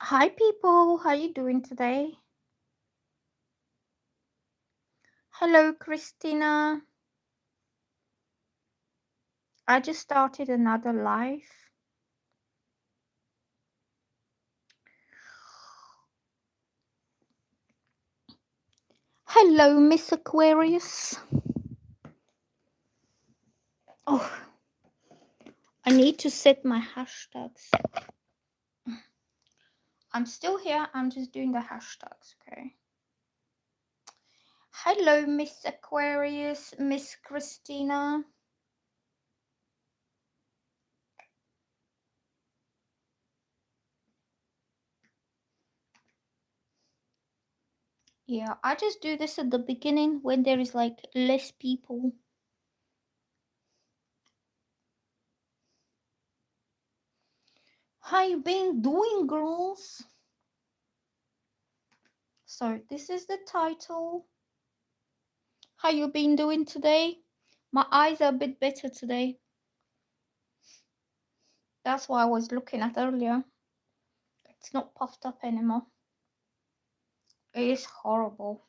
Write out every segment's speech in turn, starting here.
Hi people, how you doing today? Hello Christina. I just started another live. Hello Miss Aquarius. Oh, I need to set my hashtags. I'm still here, I'm just doing the hashtags, okay? Hello Miss Aquarius, Miss Christina. Yeah, I just do this at the beginning when there is like less people. How you been doing, girls? So this is the title. How you been doing today? My eyes are a bit better today. That's what I was looking at earlier. It's not puffed up anymore. It is horrible.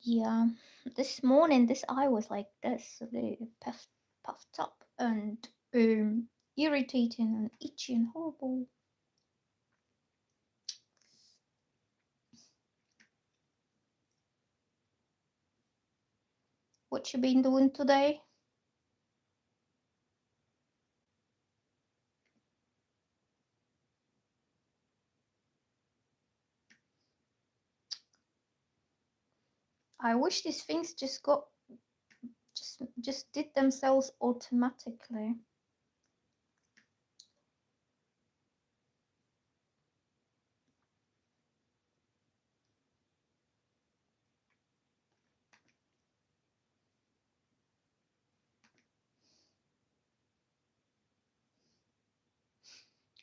Yeah, this morning this eye was like this, puffed up and irritating and itchy and horrible. What you been doing today? I wish these things just got just did themselves automatically.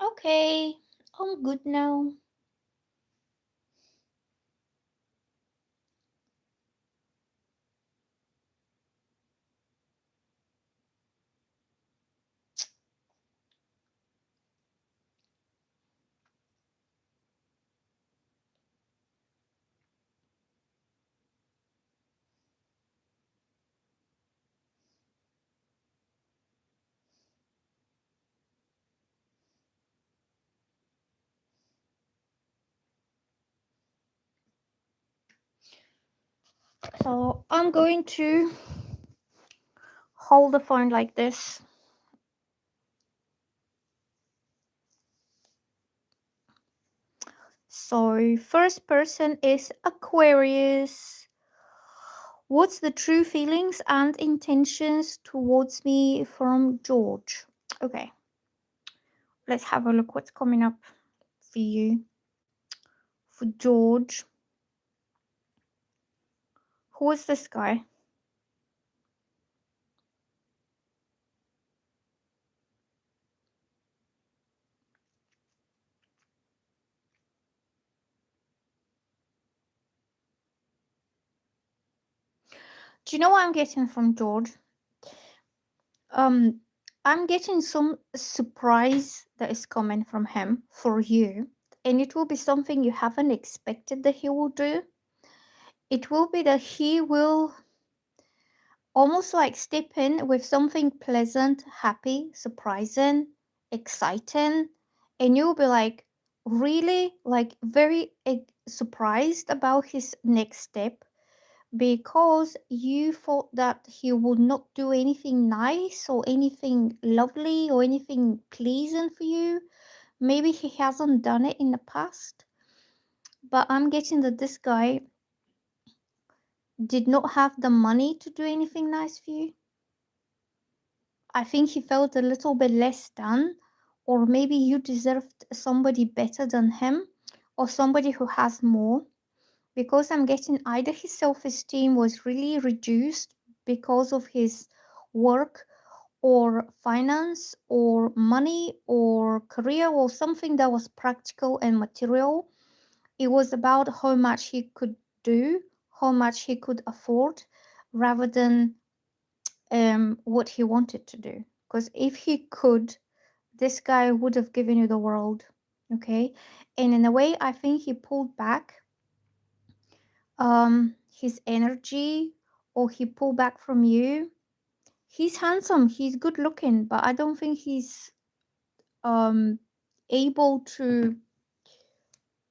Okay, I'm good now. So I'm going to hold the phone like this. So first person is Aquarius. What's the true feelings and intentions towards me from George? Okay, let's have a look what's coming up for you. For George. Who is this guy? Do you know what I'm getting from George? Um, I'm getting some surprise that is coming from him for you, and it will be something you haven't expected that he will do. It will be that he will almost like step in with something pleasant, happy, surprising, exciting, and you'll be like really like very surprised about his next step because you thought that he would not do anything nice or anything lovely or anything pleasing for you. Maybe he hasn't done it in the past, but I'm getting that this guy did not have the money to do anything nice for you. I think he felt a little bit less than, or maybe you deserved somebody better than him, or somebody who has more. Because I'm getting either his self esteem was really reduced because of his work, or finance or money or career or something that was practical and material. It was about how much he could do, how much he could afford, rather than what he wanted to do. Because if he could, this guy would have given you the world. Okay. And in a way, I think he pulled back his energy, or he pulled back from you. He's handsome, he's good looking, but I don't think he's um able to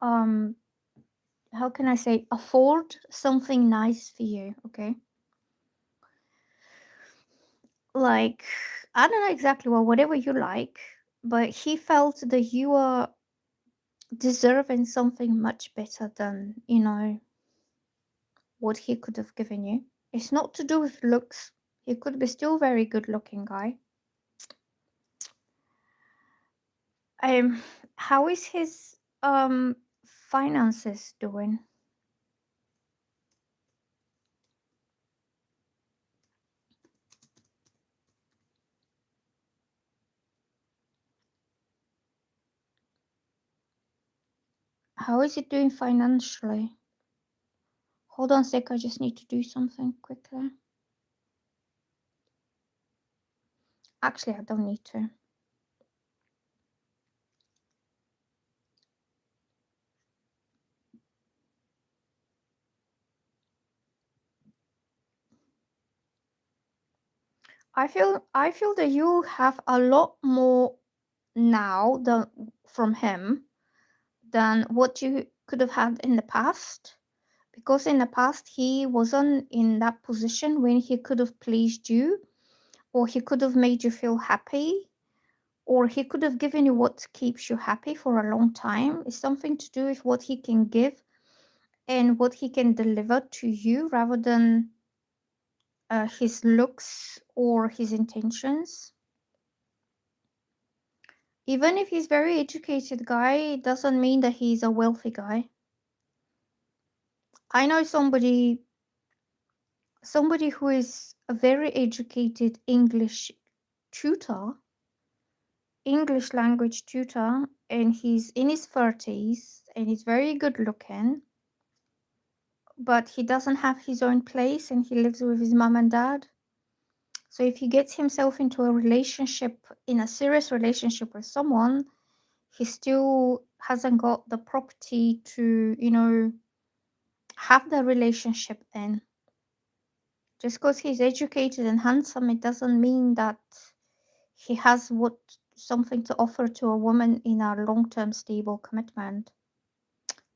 um how can I say, afford something nice for you. Okay. Like, I don't know exactly, well, whatever you like, but he felt that you are deserving something much better than, what he could have given you. It's not to do with looks. He could be still very good looking guy. Um, how is his finances doing? How is it doing financially? Hold on a sec, I just need to do something quickly. Actually, I don't need to. I feel that you have a lot more now than from him than what you could have had in the past, because in the past he wasn't in that position when he could have pleased you, or he could have made you feel happy, or he could have given you what keeps you happy for a long time. It's something to do with what he can give and what he can deliver to you, rather than his looks or his intentions. Even if he's very educated guy, it doesn't mean that he's a wealthy guy. I know somebody who is a very educated tutor, English language tutor, and he's in his 30s and he's very good looking, but he doesn't have his own place and he lives with his mom and dad. So if he gets himself into a relationship, in a serious relationship with someone, he still hasn't got the property to, have the relationship in. Just because he's educated and handsome, it doesn't mean that he has what something to offer to a woman in a long-term stable commitment.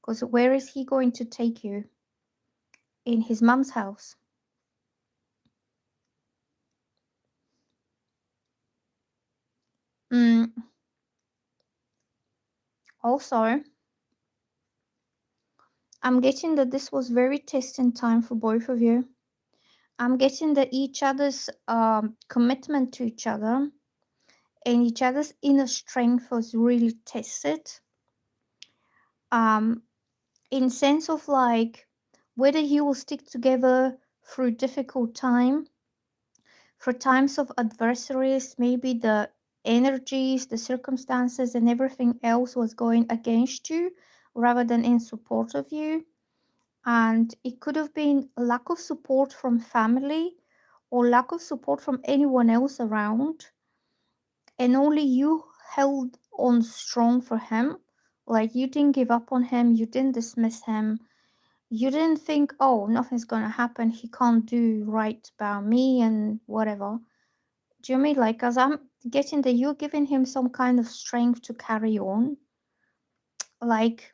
Because where is he going to take you? In his mom's house. Mm, also, I'm getting that this was very testing time for both of you. I'm getting that each other's commitment to each other and each other's inner strength was really tested. Um, in sense of like whether you will stick together through difficult time, for times of adversaries, maybe the energies, the circumstances, and everything else was going against you rather than in support of you. And it could have been lack of support from family or lack of support from anyone else around, and only you held on strong for him. Like, you didn't give up on him, you didn't dismiss him, you didn't think, oh, nothing's gonna happen, he can't do right by me and whatever. Do you mean, like, as I'm getting that you're giving him some kind of strength to carry on? Like,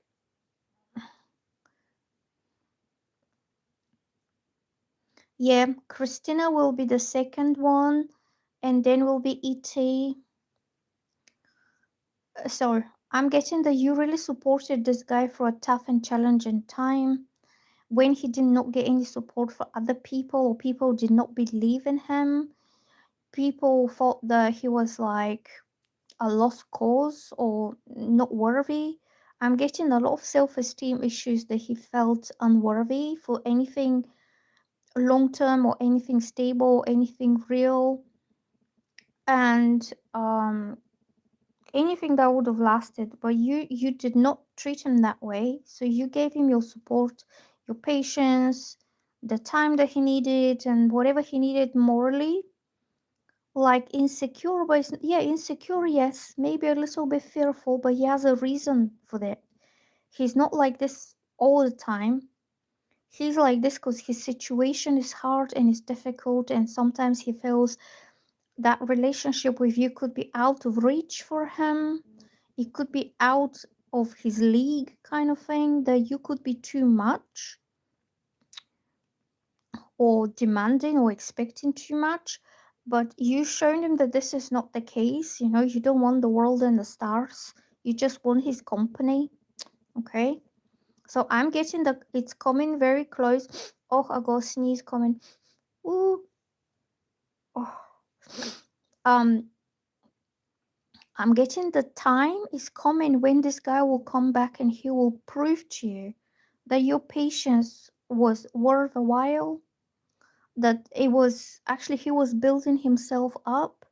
yeah, Christina will be the second one, and then will be ET. So I'm getting that you really supported this guy for a tough and challenging time when he did not get any support for other people, or people did not believe in him. People thought that he was like a lost cause or not worthy. I'm getting a lot of self esteem issues that he felt unworthy for anything long term or anything stable or anything real. and anything that would have lasted, but you did not treat him that way. So you gave him your support, your patience, the time that he needed, and whatever he needed morally. Like insecure, but yeah, insecure, yes, maybe a little bit fearful, but he has a reason for that. He's not like this all the time. He's like this because his situation is hard and it's difficult, and sometimes he feels that relationship with you could be out of reach for him. It could be out of his league, kind of thing, that you could be too much or demanding or expecting too much. But you shown him that this is not the case. You know, you don't want the world and the stars, you just want his company. Okay, so I'm getting the it's coming very close. Oh, I got a sneeze coming. Ooh. Oh. um I'm getting the time is coming when this guy will come back and he will prove to you that your patience was worth a while, that it was actually he was building himself up,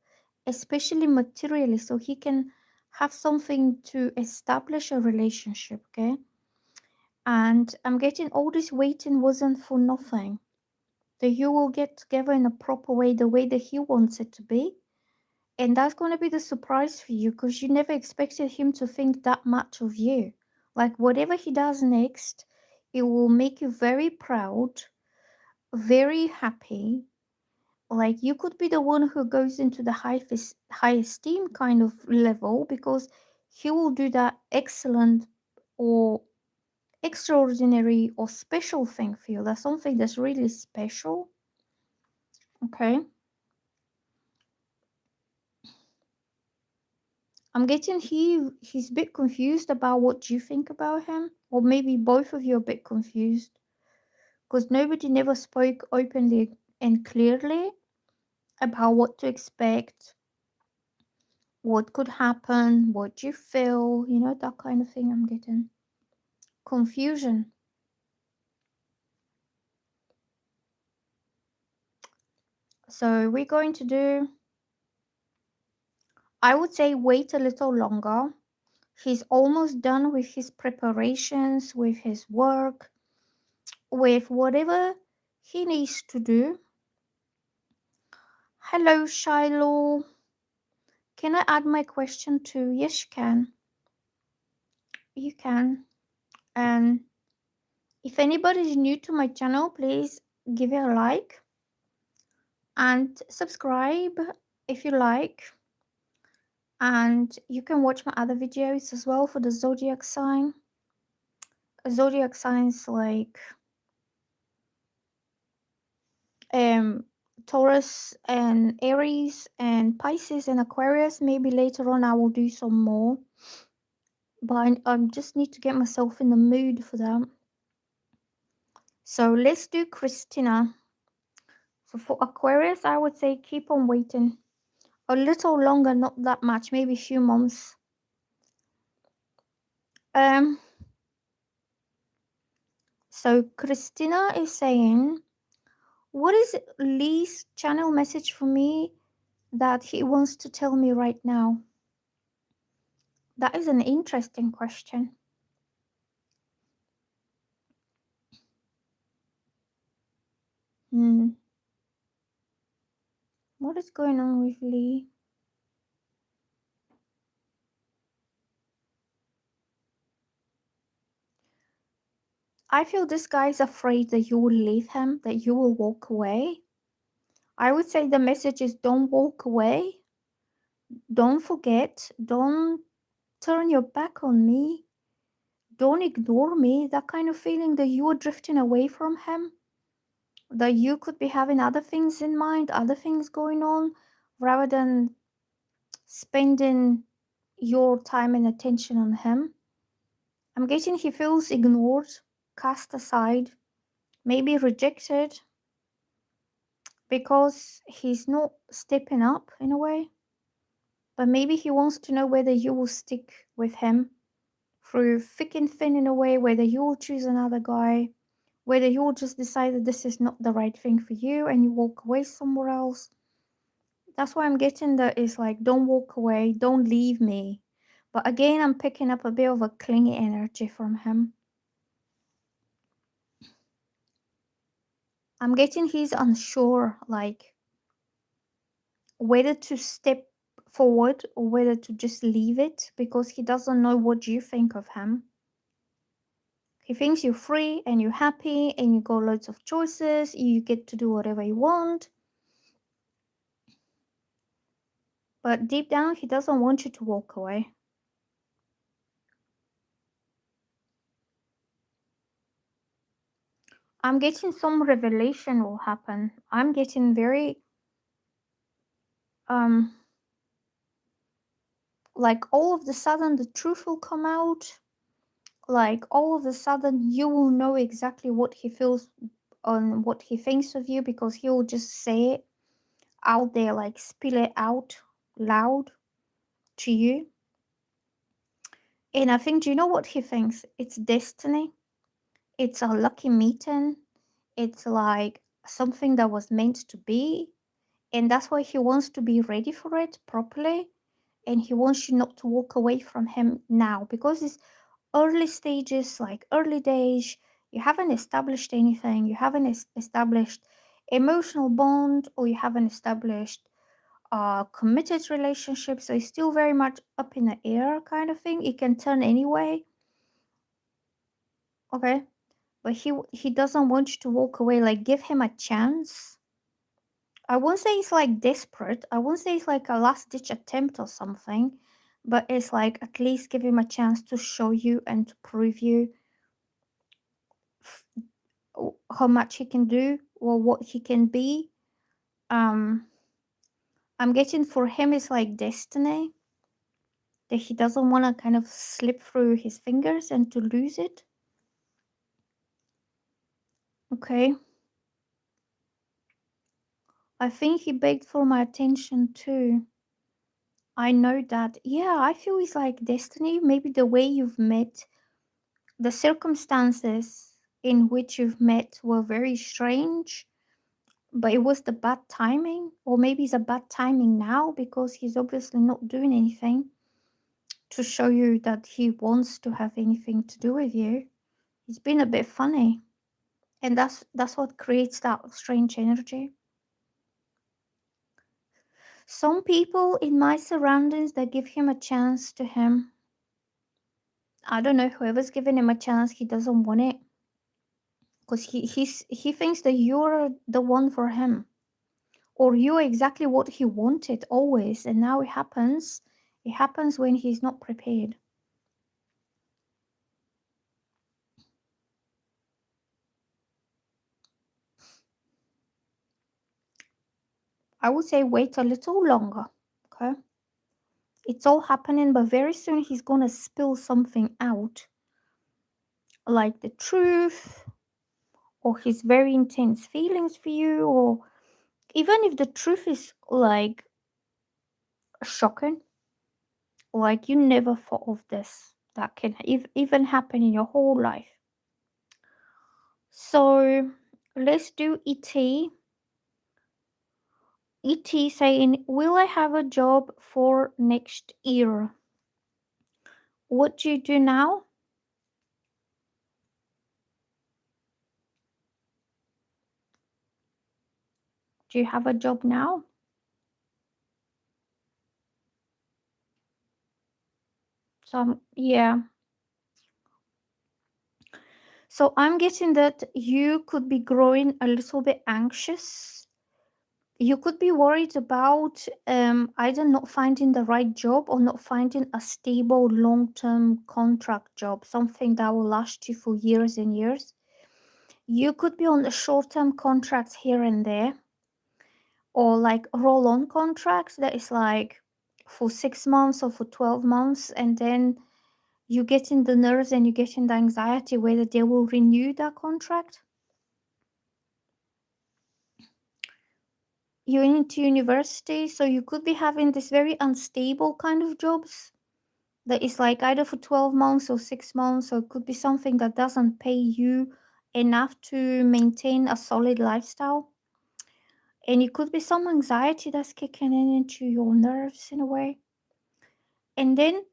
especially materially, so he can have something to establish a relationship, okay? And I'm getting all this waiting wasn't for nothing. That you will get together in a proper way, the way that he wants it to be. And that's going to be the surprise for you because you never expected him to think that much of you. Like, whatever he does next, it will make you very proud, very happy. Like, you could be the one who goes into the high esteem kind of level because he will do that excellent or extraordinary or special thing for you. That's something that's really special. Okay. I'm getting he's a bit confused about what you think about him, or maybe both of you are a bit confused because nobody never spoke openly and clearly about what to expect, what could happen, what you feel, you know, that kind of thing. I'm getting confusion. So we're going to do, I would say, wait a little longer. He's almost done with his preparations, with his work, with whatever he needs to do. Hello, Shiloh. Can I add my question to? Yes, you can. You can. And if anybody is new to my channel, please give it a like and subscribe if you like. And you can watch my other videos as well for the zodiac sign. Zodiac signs like um Taurus and Aries and Pisces and Aquarius. Maybe later on I will do some more, but I just need to get myself in the mood for that. So let's do Christina. So for Aquarius, I would say keep on waiting a little longer, not that much, maybe a few months. Um. So Christina is saying, what is Lee's channel message for me that he wants to tell me right now? That is an interesting question. Hmm. What is going on with Lee? I feel this guy is afraid that you will leave him, that you will walk away. I would say the message is don't walk away. Don't forget. Don't turn your back on me. Don't ignore me. That kind of feeling that you are drifting away from him, that you could be having other things in mind, other things going on, rather than spending your time and attention on him. I'm getting he feels ignored, cast aside, maybe rejected because he's not stepping up in a way. But maybe he wants to know whether you will stick with him through thick and thin in a way, whether you will choose another guy, whether you will just decide that this is not the right thing for you and you walk away somewhere else. That's why I'm getting that is like, don't walk away, don't leave me. But again, I'm picking up a bit of a clingy energy from him. I'm getting he's unsure, like whether to step forward or whether to just leave it because he doesn't know what you think of him. He thinks you're free and you're happy and you got loads of choices, you get to do whatever you want. But deep down, he doesn't want you to walk away. I'm getting some revelation will happen. I'm getting very, um, like all of the sudden the truth will come out. Like all of a sudden you will know exactly what he feels on what he thinks of you because he will just say it out there, like spill it out loud to you. And I think, do you know what he thinks? It's destiny. It's a lucky meeting. It's like something that was meant to be. And that's why he wants to be ready for it properly. And he wants you not to walk away from him now because it's early stages, like early days. You haven't established anything. You haven't established emotional bond, or you haven't established committed relationship. So it's still very much up in the air kind of thing. It can turn anyway. Okay, but he doesn't want you to walk away. Like give him a chance. I won't say it's like desperate. I won't say it's like a last ditch attempt or something, but it's like at least give him a chance to show you and to prove you f- how much he can do or what he can be. Um, I'm getting for him it's like destiny that he doesn't want to kind of slip through his fingers and to lose it. Okay, I think he begged for my attention too. I know that. Yeah, I feel it's like destiny. Maybe the way you've met, the circumstances in which you've met were very strange, but it was the bad timing, or maybe it's a bad timing now because he's obviously not doing anything to show you that he wants to have anything to do with you. He's been a bit funny, and that's what creates that strange energy. Some people in my surroundings that give him a chance to him. I don't know, whoever's giving him a chance, he doesn't want it because he thinks that you're the one for him, or you're exactly what he wanted always, and now it happens when he's not prepared. I would say wait a little longer. Okay, it's all happening, but very soon he's gonna spill something out, like the truth, or his very intense feelings for you, or even if the truth is like shocking, like you never thought of this, that can even happen in your whole life. So let's do et saying, will I have a job for next year? What do you do now? Do you have a job now? So yeah, so I'm getting that you could be growing a little bit anxious. You could be worried about either not finding the right job or not finding a stable long-term contract job, something that will last you for years and years. You could be on the short-term contracts here and there, or like roll-on contracts that is like for 6 months or for 12 months, and then you get in the nerves and you get in the anxiety whether they will renew that contract. You're into university, so you could be having this very unstable kind of jobs that is like either for 12 months or 6 months, or it could be something that doesn't pay you enough to maintain a solid lifestyle. And it could be some anxiety that's kicking in into your nerves in a way. And then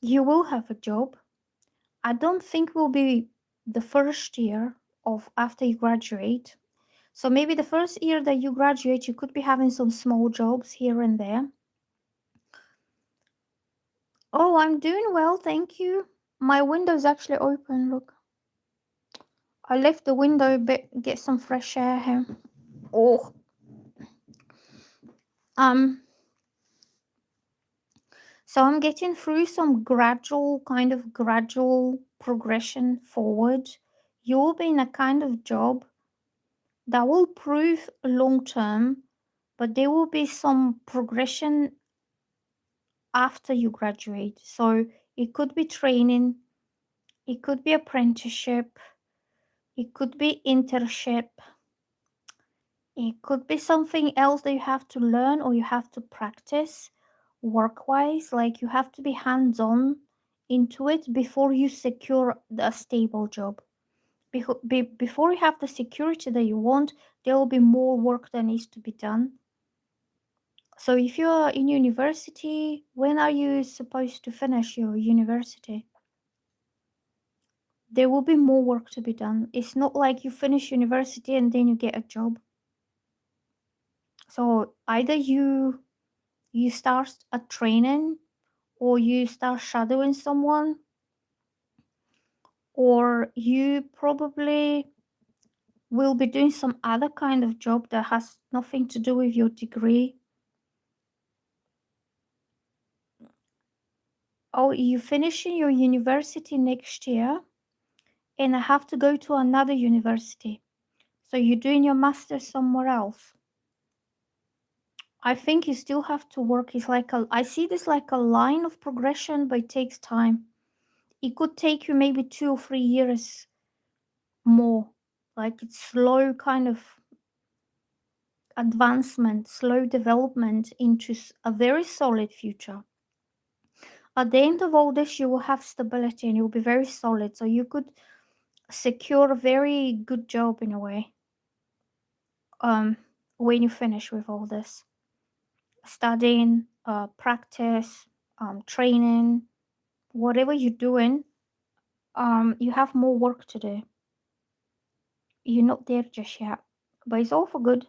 you will have a job. I don't think will be the first year of after you graduate. So maybe the first year that you graduate, you could be having some small jobs here and there. Oh, I'm doing well, thank you. My window's actually open. Look, I left the window a bit, get some fresh air here. Oh, um, so I'm getting through some gradual progression forward. You will be in a kind of job that will prove long term, but there will be some progression after you graduate. So it could be training, it could be apprenticeship, it could be internship, it could be something else that you have to learn or you have to practice work wise. Like you have to be hands on into it before you secure a stable job. Before you have the security that you want, there will be more work that needs to be done. So if you're in university, when are you supposed to finish your university? There will be more work to be done. It's not like you finish university and then you get a job. So either you start a training or you start shadowing someone or you probably will be doing some other kind of job that has nothing to do with your degree. Oh, you finishing your university next year and I have to go to another university. So you're doing your master somewhere else. I think you still have to work. It's like I see this like a line of progression, but it takes time. It could take you maybe 2 or 3 years more. Like it's slow kind of advancement, slow development into a very solid future. At the end of all this, you will have stability and you'll be very solid. So you could secure a very good job in a way. When you finish with all this studying, practice, training, whatever you're doing, you have more work to do. You're not there just yet, but it's all for good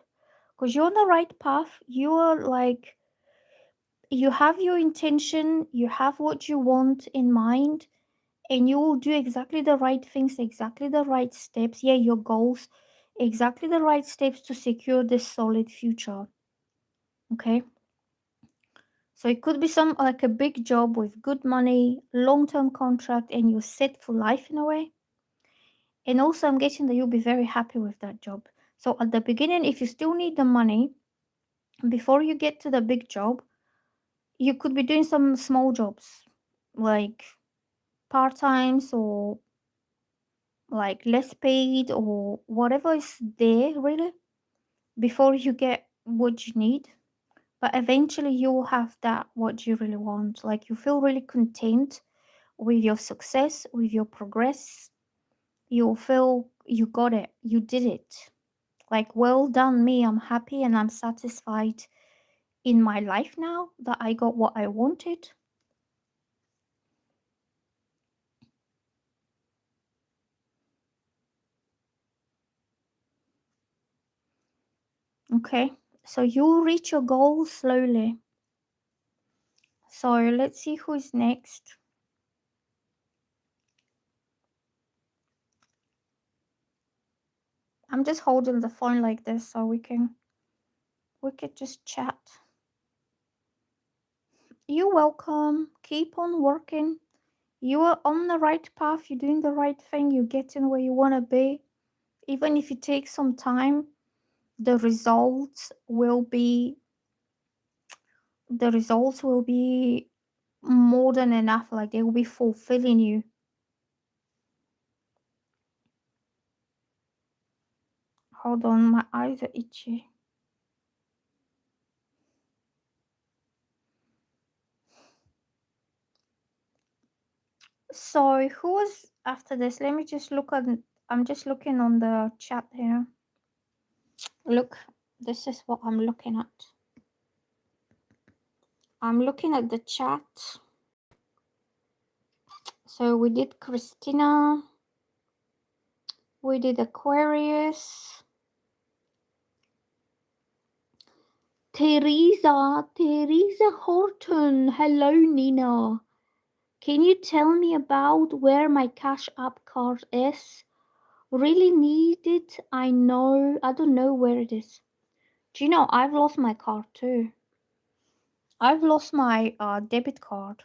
because you're on the right path. You are like, you have your intention, you have what you want in mind, and you will do exactly the right things, exactly the right steps. Yeah, your goals, exactly the right steps to secure this solid future. Okay. So it could be some like a big job with good money, long-term contract, and you're set for life in a way. And also, I'm guessing that you'll be very happy with that job. So at the beginning, if you still need the money before you get to the big job, you could be doing some small jobs like part times or like less paid or whatever is there really before you get what you need. But eventually, you will have that what you really want. Like you feel really content with your success, with your progress. You'll feel you got it, you did it. Like, well done, me. I'm happy and I'm satisfied in my life now that I got what I wanted. Okay, so you'll reach your goal slowly. So let's see who's next. I'm just holding the phone like this so we could just chat. You're welcome. Keep on working. You are on the right path. You're doing the right thing. You're getting where you want to be. Even if it takes some time, the results will be the results will be more than enough. Like they will be fulfilling you. Hold on, my eyes are itchy. So who was after this? Let me just look at. I'm just looking on the chat here. Look, This is what I'm looking at. I'm looking at the chat. So we did Christina. We did Aquarius. Teresa Horton. Hello, Nina. Can you tell me about where my Cash App card is? Really need it? I don't know where it is. Do you know, I've lost my card too. I've lost my debit card.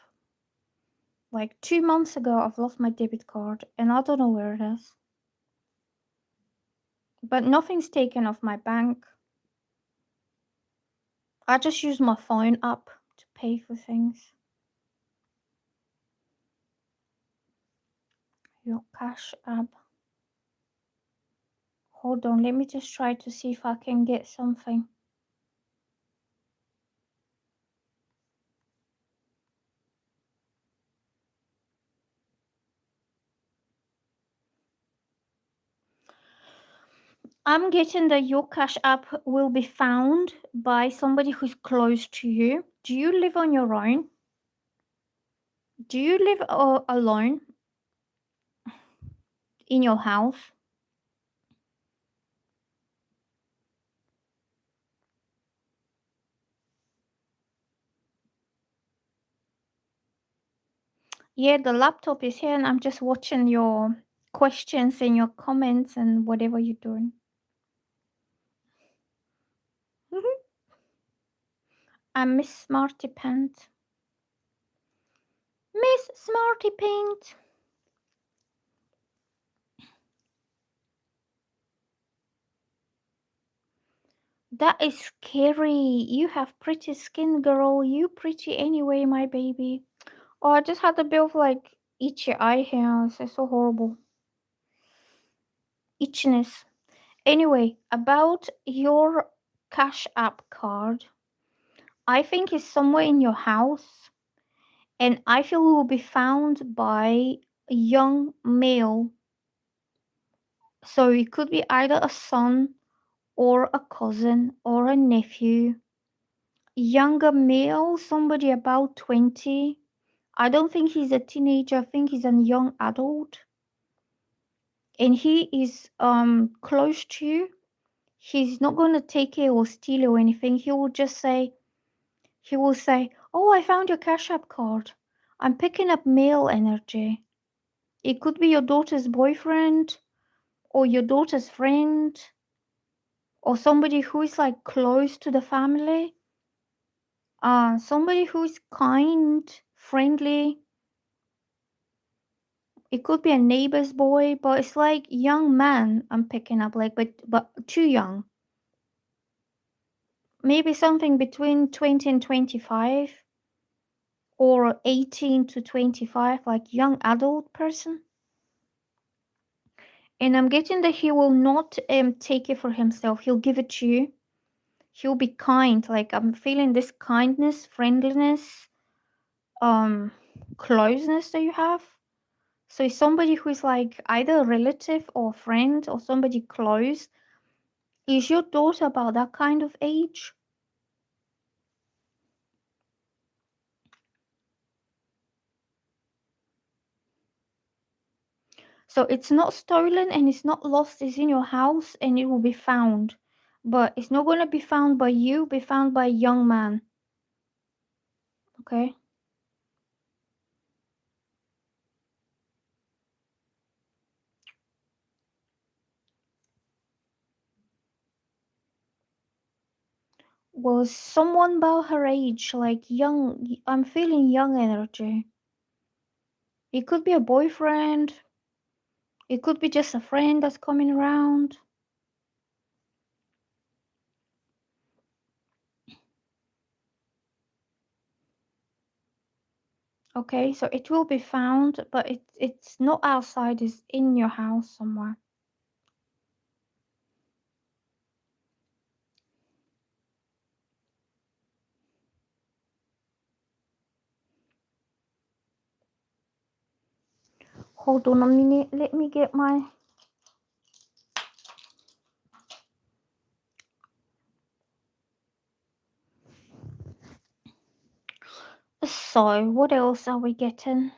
Like 2 months ago, I've lost my debit card and I don't know where it is. But nothing's taken off my bank. I just use my phone app to pay for things. Your Cash App. Hold on, let me just try to see if I can get something. I'm getting that your Cash App will be found by somebody who's close to you. Do you live on your own? Do you live alone in your house? Yeah, the laptop is here and I'm just watching your questions and your comments and whatever you're doing. I'm Miss Smarty Pants. Miss Smarty Pants. That is scary. You have pretty skin, girl. You pretty anyway, my baby. Oh, I just had a bit of like itchy eye hairs. It's so horrible. Itchiness. Anyway, about your Cash App card, I think it's somewhere in your house, and I feel it will be found by a young male. So it could be either a son or a cousin or a nephew. Younger male, somebody about 20. I don't think he's a teenager, I think he's a young adult. And he is close to you. He's not gonna take it or steal it or anything. He will say, "Oh, I found your Cash App card. I'm picking up male energy." It could be your daughter's boyfriend or your daughter's friend or somebody who is like close to the family. Somebody who is kind, friendly. It could be a neighbor's boy, but it's like young man I'm picking up, like but too young. Maybe something between 20 and 25 or 18 to 25, like young adult person. And I'm getting that he will not take it for himself. He'll give it to you. He'll be kind. Like I'm feeling this kindness, friendliness, um, closeness that you have. So it's somebody who's like either a relative or friend or somebody close. Is your daughter about that kind of age? So it's not stolen and it's not lost. It's in your house and it will be found. But it's not going to be found by you, be found by a young man. Okay? Was someone about her age, like young. I'm feeling young energy. It could be a boyfriend. It could be just a friend that's coming around. Okay, so it will be found, but it's not outside, it's in your house somewhere. Hold on a minute, let me get my So, what else are we getting?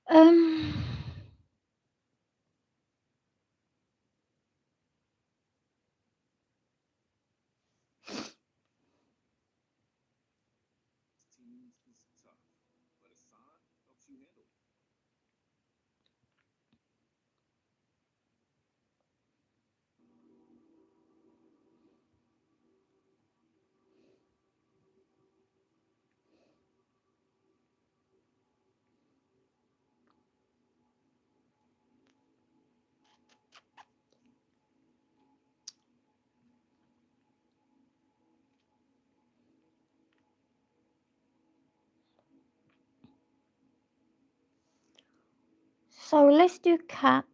Um, so let's do cat.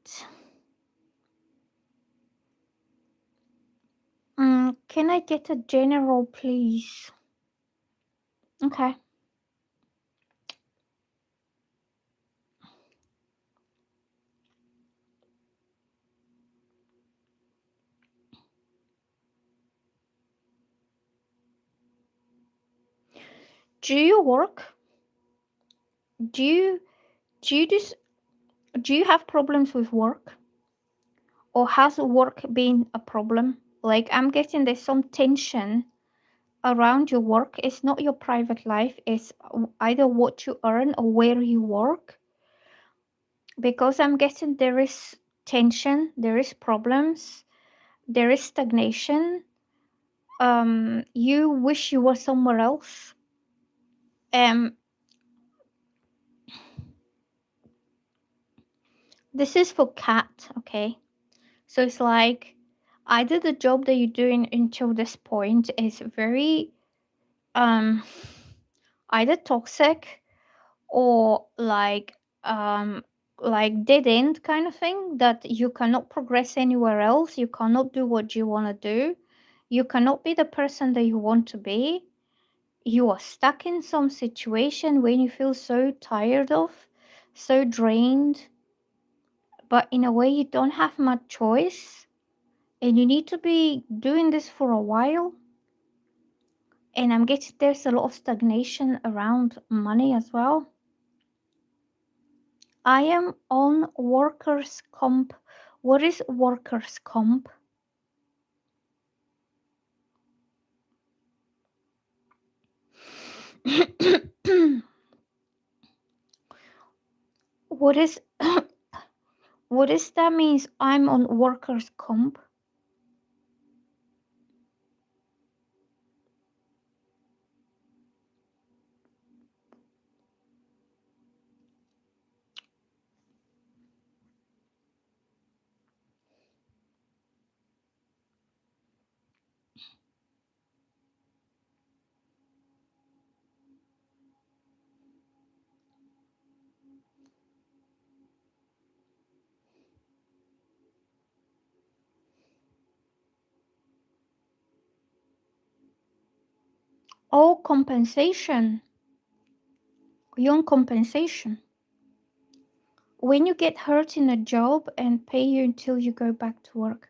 Can I get a general, please? Okay. Do you work? Do you do you just do you have problems with work? Or has work been a problem? Like I'm getting there's some tension around your work. It's not your private life, it's either what you earn or where you work. Because I'm getting there is tension, there is problems, there is stagnation. You wish you were somewhere else. Um, this is for cat, okay? So it's like either the job that you're doing until this point is very um either toxic or like dead end kind of thing that you cannot progress anywhere else, you cannot do what you want to do, you cannot be the person that you want to be, you are stuck in some situation when you feel so tired of, so drained, but in a way you don't have much choice and you need to be doing this for a while. And I'm getting there's a lot of stagnation around money as well. I am on workers' comp. What is workers' comp? what is what is that means? I'm on workers' comp. Oh, compensation. You're on compensation. When you get hurt in a job and pay you until you go back to work.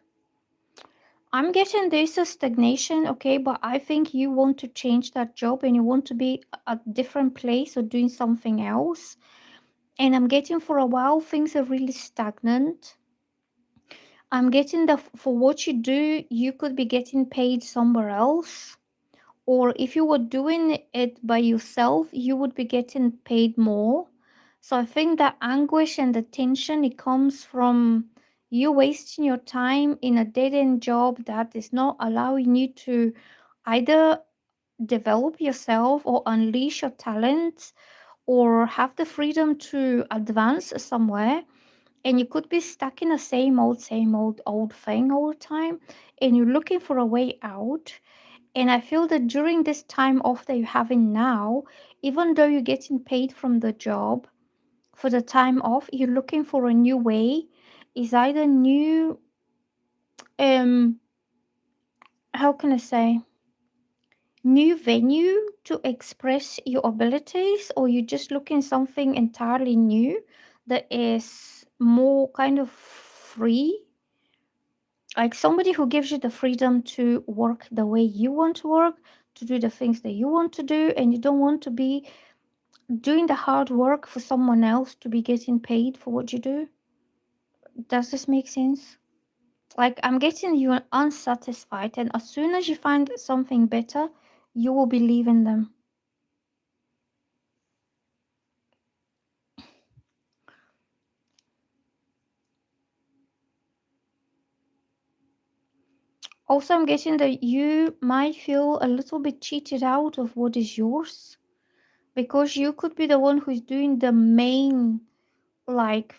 I'm getting there's a stagnation, okay, but I think you want to change that job and you want to be a different place or doing something else. And I'm getting for a while things are really stagnant. I'm getting that for what you do, you could be getting paid somewhere else. Or if you were doing it by yourself, you would be getting paid more. So I think that anguish and the tension it comes from you wasting your time in a dead end job that is not allowing you to either develop yourself or unleash your talents or have the freedom to advance somewhere, and you could be stuck in the same old thing all the time and you're looking for a way out. And I feel that during this time off that you're having now, even though you're getting paid from the job for the time off, you're looking for a new way. Is either new um how can I say new venue to express your abilities, or you're just looking something entirely new that is more kind of free. Like somebody who gives you the freedom to work the way you want to work, to do the things that you want to do, and you don't want to be doing the hard work for someone else to be getting paid for what you do. Does this make sense? Like I'm getting you unsatisfied, and as soon as you find something better, you will be leaving them. Also, I'm getting that you might feel a little bit cheated out of what is yours because you could be the one who's doing the main, like,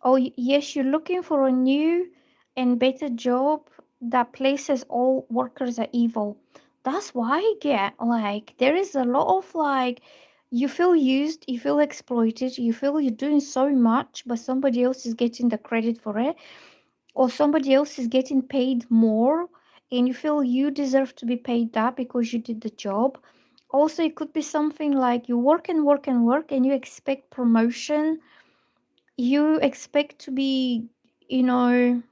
oh, yes, you're looking for a new and better job that places all workers are evil. That's why I get like there is a lot of like you feel used, you feel exploited, you feel you're doing so much, but somebody else is getting the credit for it, or somebody else is getting paid more, and you feel you deserve to be paid that because you did the job. Also, it could be something like you work and work and work, and you expect promotion, you expect to be, you know,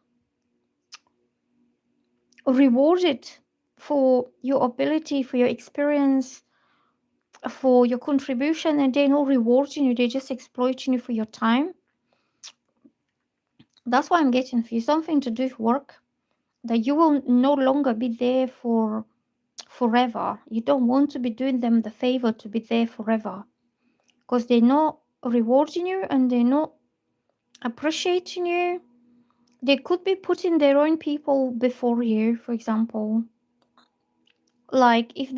rewarded for your ability, for your experience, for your contribution, and they're not rewarding you, they're just exploiting you for your time. That's why I'm getting for you something to do with work, that you will no longer be there for forever. You don't want to be doing them the favor to be there forever because they're not rewarding you and they're not appreciating you. They could be putting their own people before you, for example. Like if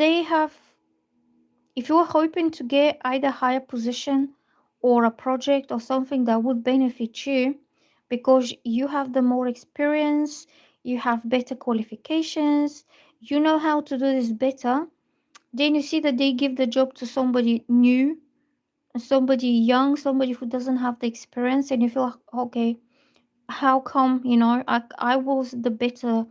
you're hoping to get either higher position or a project or something that would benefit you because you have the more experience, you have better qualifications, you know how to do this better, then you see that they give the job to somebody new, somebody young, somebody who doesn't have the experience, and you feel okay, how come, I was the better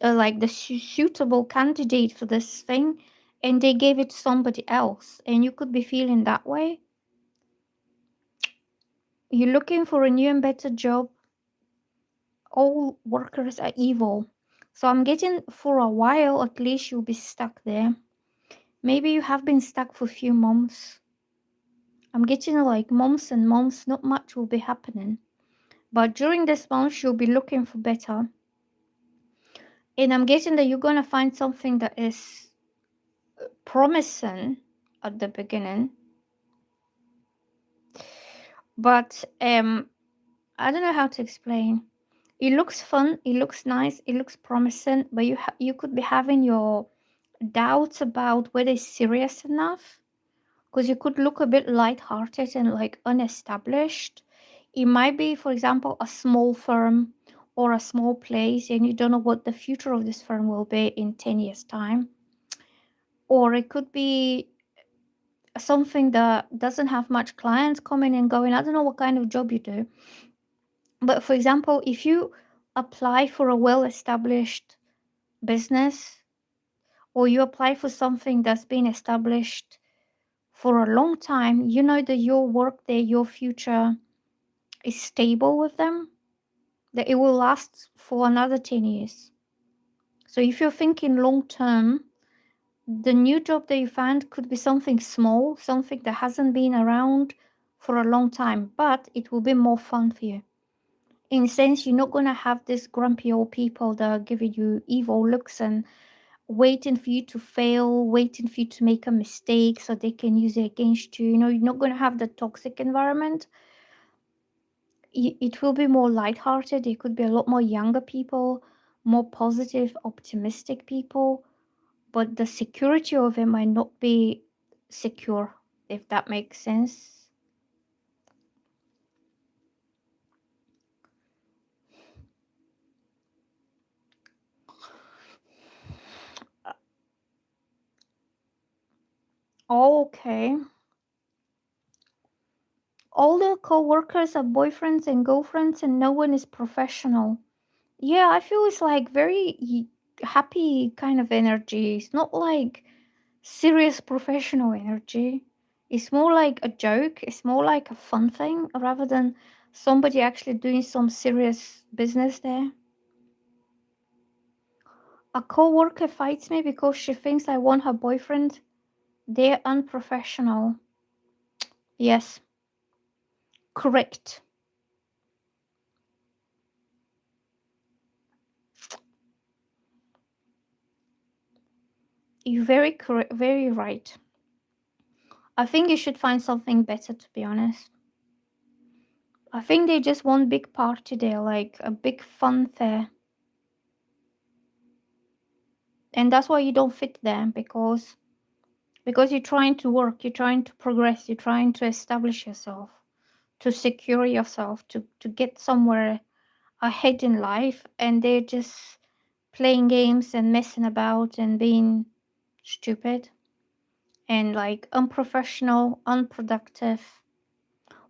like the suitable candidate for this thing, and they gave it to somebody else, and you could be feeling that way. You're looking for a new and better job, all workers are evil. So I'm getting for a while at least you'll be stuck there. Maybe you have been stuck for a few months. I'm getting like months and months, not much will be happening. But during this month, you'll be looking for better. And I'm guessing that you're gonna find something that is promising at the beginning. But I don't know how to explain. It looks fun, it looks nice, it looks promising, but you could be having your doubts about whether it's serious enough. Because you could look a bit light-hearted and like unestablished. It might be, for example, a small firm or a small place, and you don't know what the future of this firm will be in 10 years' time. Or it could be something that doesn't have much clients coming and going. I don't know what kind of job you do. But for example, if you apply for a well-established business, or you apply for something that's been established for a long time, you know that your work there, your future is stable with them, that it will last for another 10 years. So if you're thinking long term, the new job that you find could be something small, something that hasn't been around for a long time, but it will be more fun for you. In a sense, you're not going to have these grumpy old people that are giving you evil looks and waiting for you to fail, waiting for you to make a mistake so they can use it against you. You're not going to have the toxic environment. It will be more lighthearted. It could be a lot more younger people, more positive, optimistic people, but the security of it might not be secure, if that makes sense. Okay. All the co-workers are boyfriends and girlfriends and no one is professional. Yeah, I feel it's like very happy kind of energy. It's not like serious professional energy. It's more like a joke. It's more like a fun thing rather than Somebody actually doing some serious business there. A co-worker fights me because she thinks I want her boyfriend. They're unprofessional. Yes, correct. You're very correct, very right. I think you should find something better, to be honest. I think they just want big party there, like a big fun fair. And that's why you don't fit there, because you're trying to work, you're trying to progress, you're trying to establish yourself, to secure yourself, to get somewhere ahead in life, and they're just playing games and messing about and being stupid and like unprofessional, unproductive.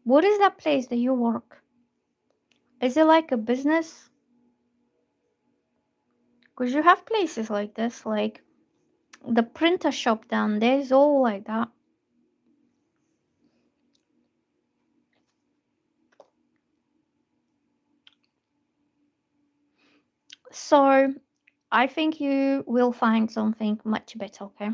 What is that place that you work? Is it like a business? Because you have places like this, like the printer shop down there is all like that. So I think you will find something much better, okay?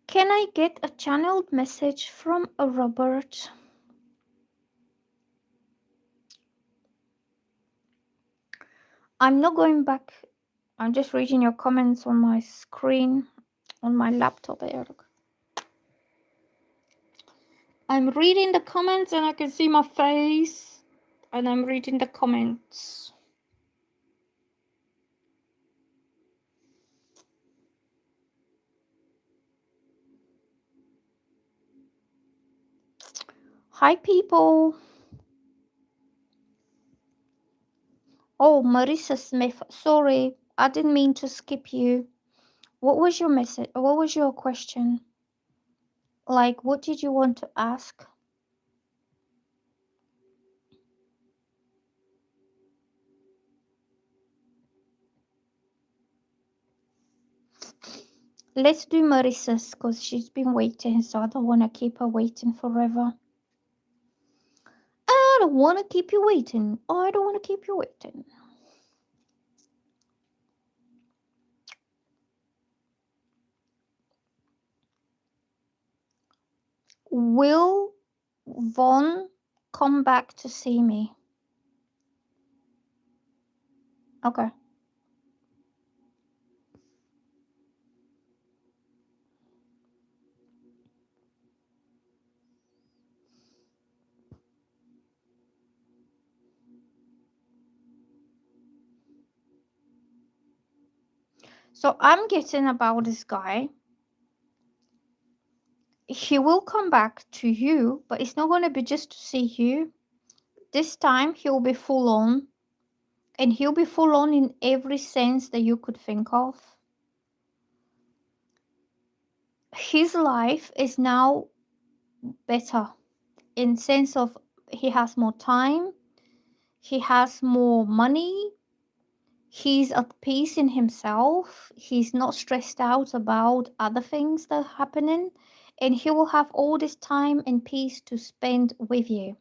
Can I get a channeled message from a Robert? I'm not going back. I'm just reading your comments on my screen, on my laptop here. I'm reading the comments and I can see my face. And I'm reading the comments. Hi, people. Oh, Marissa Smith. Sorry, I didn't mean to skip you. What was your message? What was your question? Like, what did you want to ask? Let's do Marissa's because she's been waiting, so I don't want to keep her waiting forever. I don't want to keep you waiting. I don't want to keep you waiting. Will Vaughn come back to see me? Okay. So I'm getting about this guy. He will come back to you, but it's not going to be just to see you. This time he'll be full on, and he'll be full on in every sense that you could think of. His life is now better in sense of he has more time, he has more money, he's at peace in himself, he's not stressed out about other things that are happening, and he will have all this time and peace to spend with you.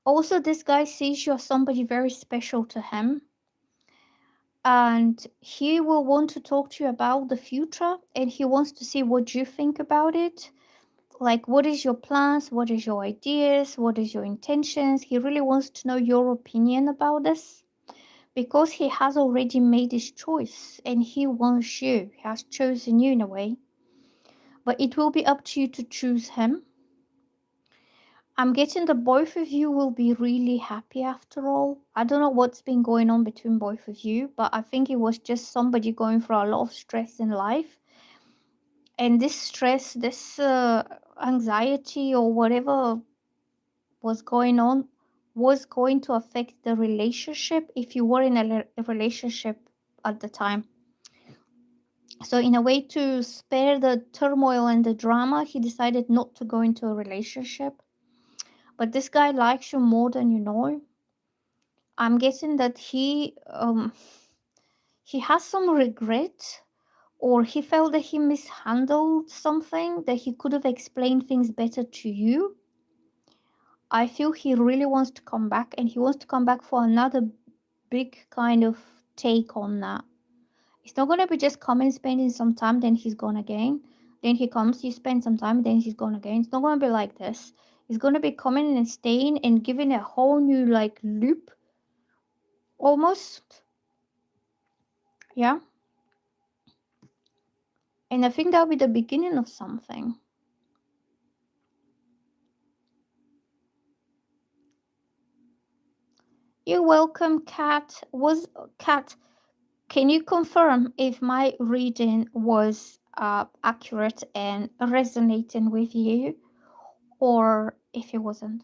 Also, this guy sees you as somebody very special to him, and he will want to talk to you about the future, and he wants to see what you think about it. Like, what is your plans, what is your ideas, what is your intentions. He really wants to know your opinion about this, because he has already made his choice and he wants you. He has chosen you in a way, but it will be up to you to choose him. I'm getting the both of you will be really happy after all. I don't know what's been going on between both of you, but I think it was just somebody going through a lot of stress in life. And this stress, this anxiety or whatever was going on was going to affect the relationship if you were in a relationship at the time. So, in a way to spare the turmoil and the drama, he decided not to go into a relationship. but this guy likes you more than you know. I'm guessing that he has some regret, or he felt that he mishandled something, that he could have explained things better to you. I feel he really wants to come back, and he wants to come back for another big kind of take on that. It's not gonna be just coming, spending some time, then he's gone again. Then he comes, you spend some time, then he's gone again. It's not gonna be like this. He's gonna be coming and staying and giving a whole new like loop almost. Yeah. And I think that'll be the beginning of something. You're welcome, Kat. Was Kat, can you confirm if my reading was accurate and resonating with you, or if it wasn't?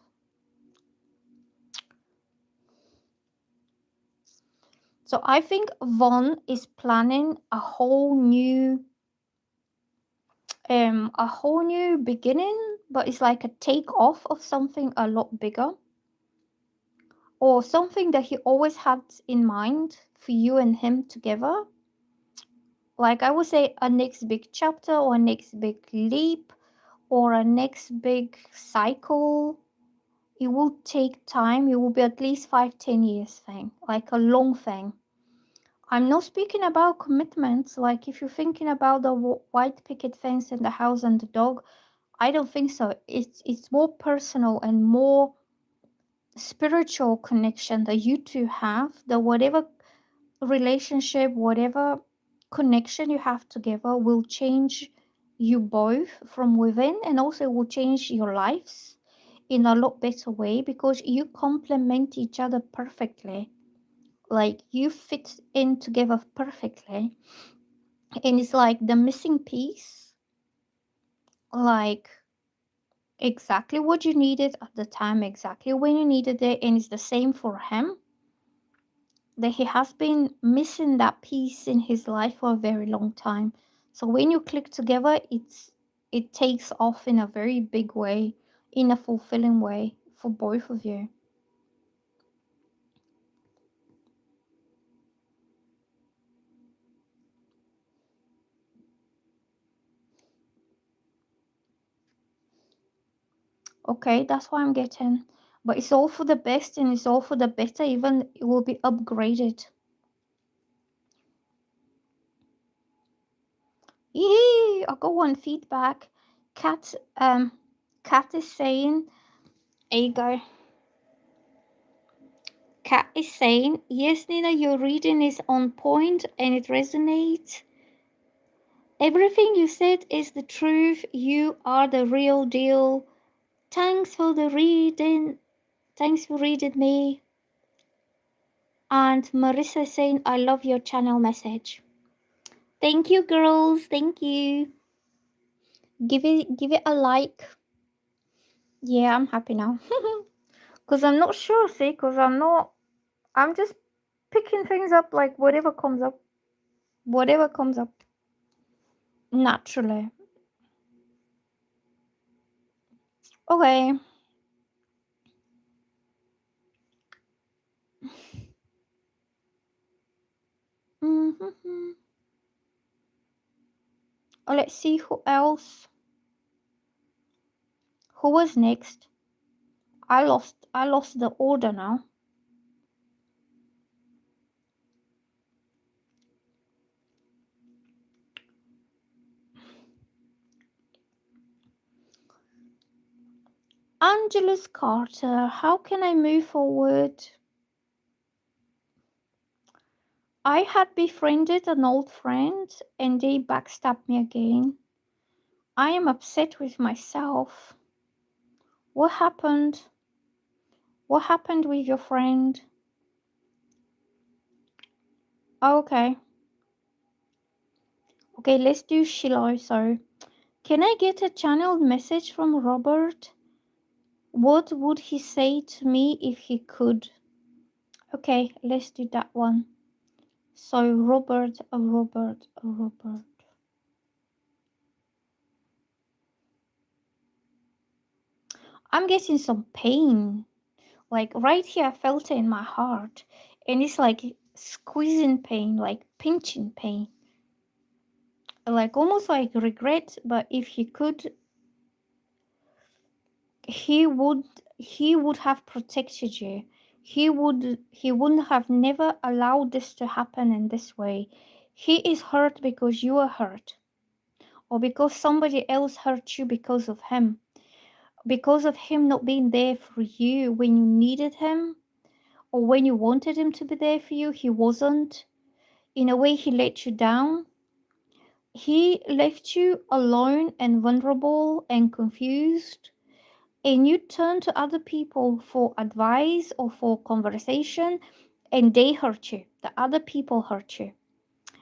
So I think Vaughn is planning a whole new beginning, but it's like a take off of something a lot bigger, or something that he always had in mind for you and him together. Like I would say a next big chapter or a next big leap or a next big cycle. It will take time. It will be at least 5, 10 years thing, like a long thing. I'm not speaking about commitments. Like if you're thinking about the white picket fence and the house and the dog, I don't think so. It's more personal and more spiritual connection that you two have. That whatever relationship, whatever connection you have together will change you both from within, and also will change your lives in a lot better way because you complement each other perfectly. Like you fit in together perfectly, and it's like the missing piece, like exactly what you needed at the time, exactly when you needed it. And it's the same for him, that he has been missing that piece in his life for a very long time. So when you click together, it takes off in a very big way, in a fulfilling way for both of you. Okay, that's what I'm getting. But it's all for the best and it's all for the better, even it will be upgraded. Yee, I got one feedback. Cat Cat is saying, there you go. Cat is saying, yes, Nina, your reading is on point and it resonates. Everything you said is the truth. You are the real deal. Thanks for the reading. Thanks for reading me. And Marissa is saying, I love your channel message. Thank you, girls. Thank you. Give it a like. Yeah, I'm happy now. Cause I'm not sure, see, cause I'm just picking things up like whatever comes up. Whatever comes up. Naturally. Okay. Mm-hmm. Oh, let's see who else. Who was next? I lost the order now. Angelus Carter, how can I move forward? I had befriended an old friend and they backstabbed me again. I am upset with myself. What happened? What happened with your friend? Oh, okay. Okay, let's do Shiloh. So, can I get a channeled message from Robert? What would he say to me if he could? Okay, let's do that one. So, Robert, Robert, Robert. I'm getting some pain. Like right here, I felt it in my heart. And it's like squeezing pain, like pinching pain. Like almost like regret, but if he could, he would he would have protected you. He wouldn't have never allowed this to happen in this way. He is hurt because you are hurt, or because somebody else hurt you because of him. Because of him not being there for you when you needed him, or when you wanted him to be there for you, he wasn't. In a way, he let you down. He left you alone and vulnerable and confused. And you turn to other people for advice or for conversation, and they hurt you. The other people hurt you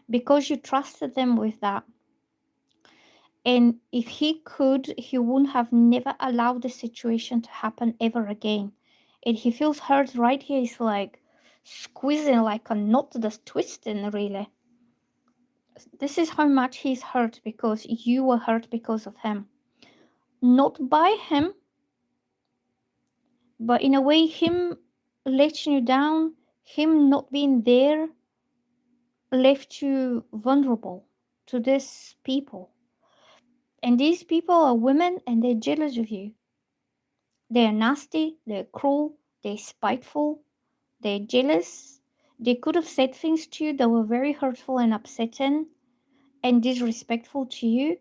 because you trusted them with that. And if he could, he wouldn't have never allowed the situation to happen ever again. And he feels hurt right here. It's like squeezing like a knot that's twisting, really. This is how much he's hurt because you were hurt because of him. Not by him, but in a way, him letting you down, him not being there, left you vulnerable to these people. And these people are women and they're jealous of you. They're nasty, they're cruel, they're spiteful, they're jealous. They could have said things to you that were very hurtful and upsetting and disrespectful to you.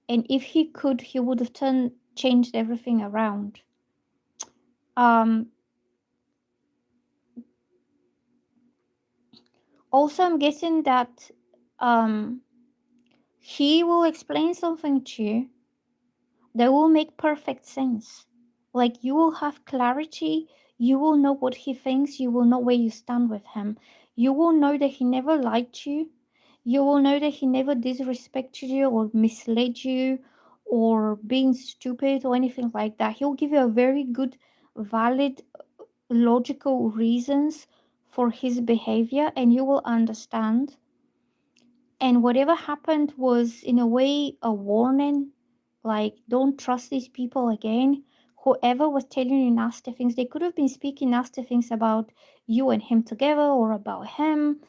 And if he could, he would have changed everything around. Um, Also, I'm guessing that um, he will explain something to you that will make perfect sense. Like you will have clarity, you will know what he thinks, you will know where you stand with him. You will know that he never lied to you. You will know that he never disrespected you or misled you or being stupid or anything like that. He'll give you a very good, valid, logical reasons for his behavior, and you will understand. And whatever happened was, in a way, a warning, like, don't trust these people again. Whoever was telling you nasty things, they could have been speaking nasty things about you and him together or about him.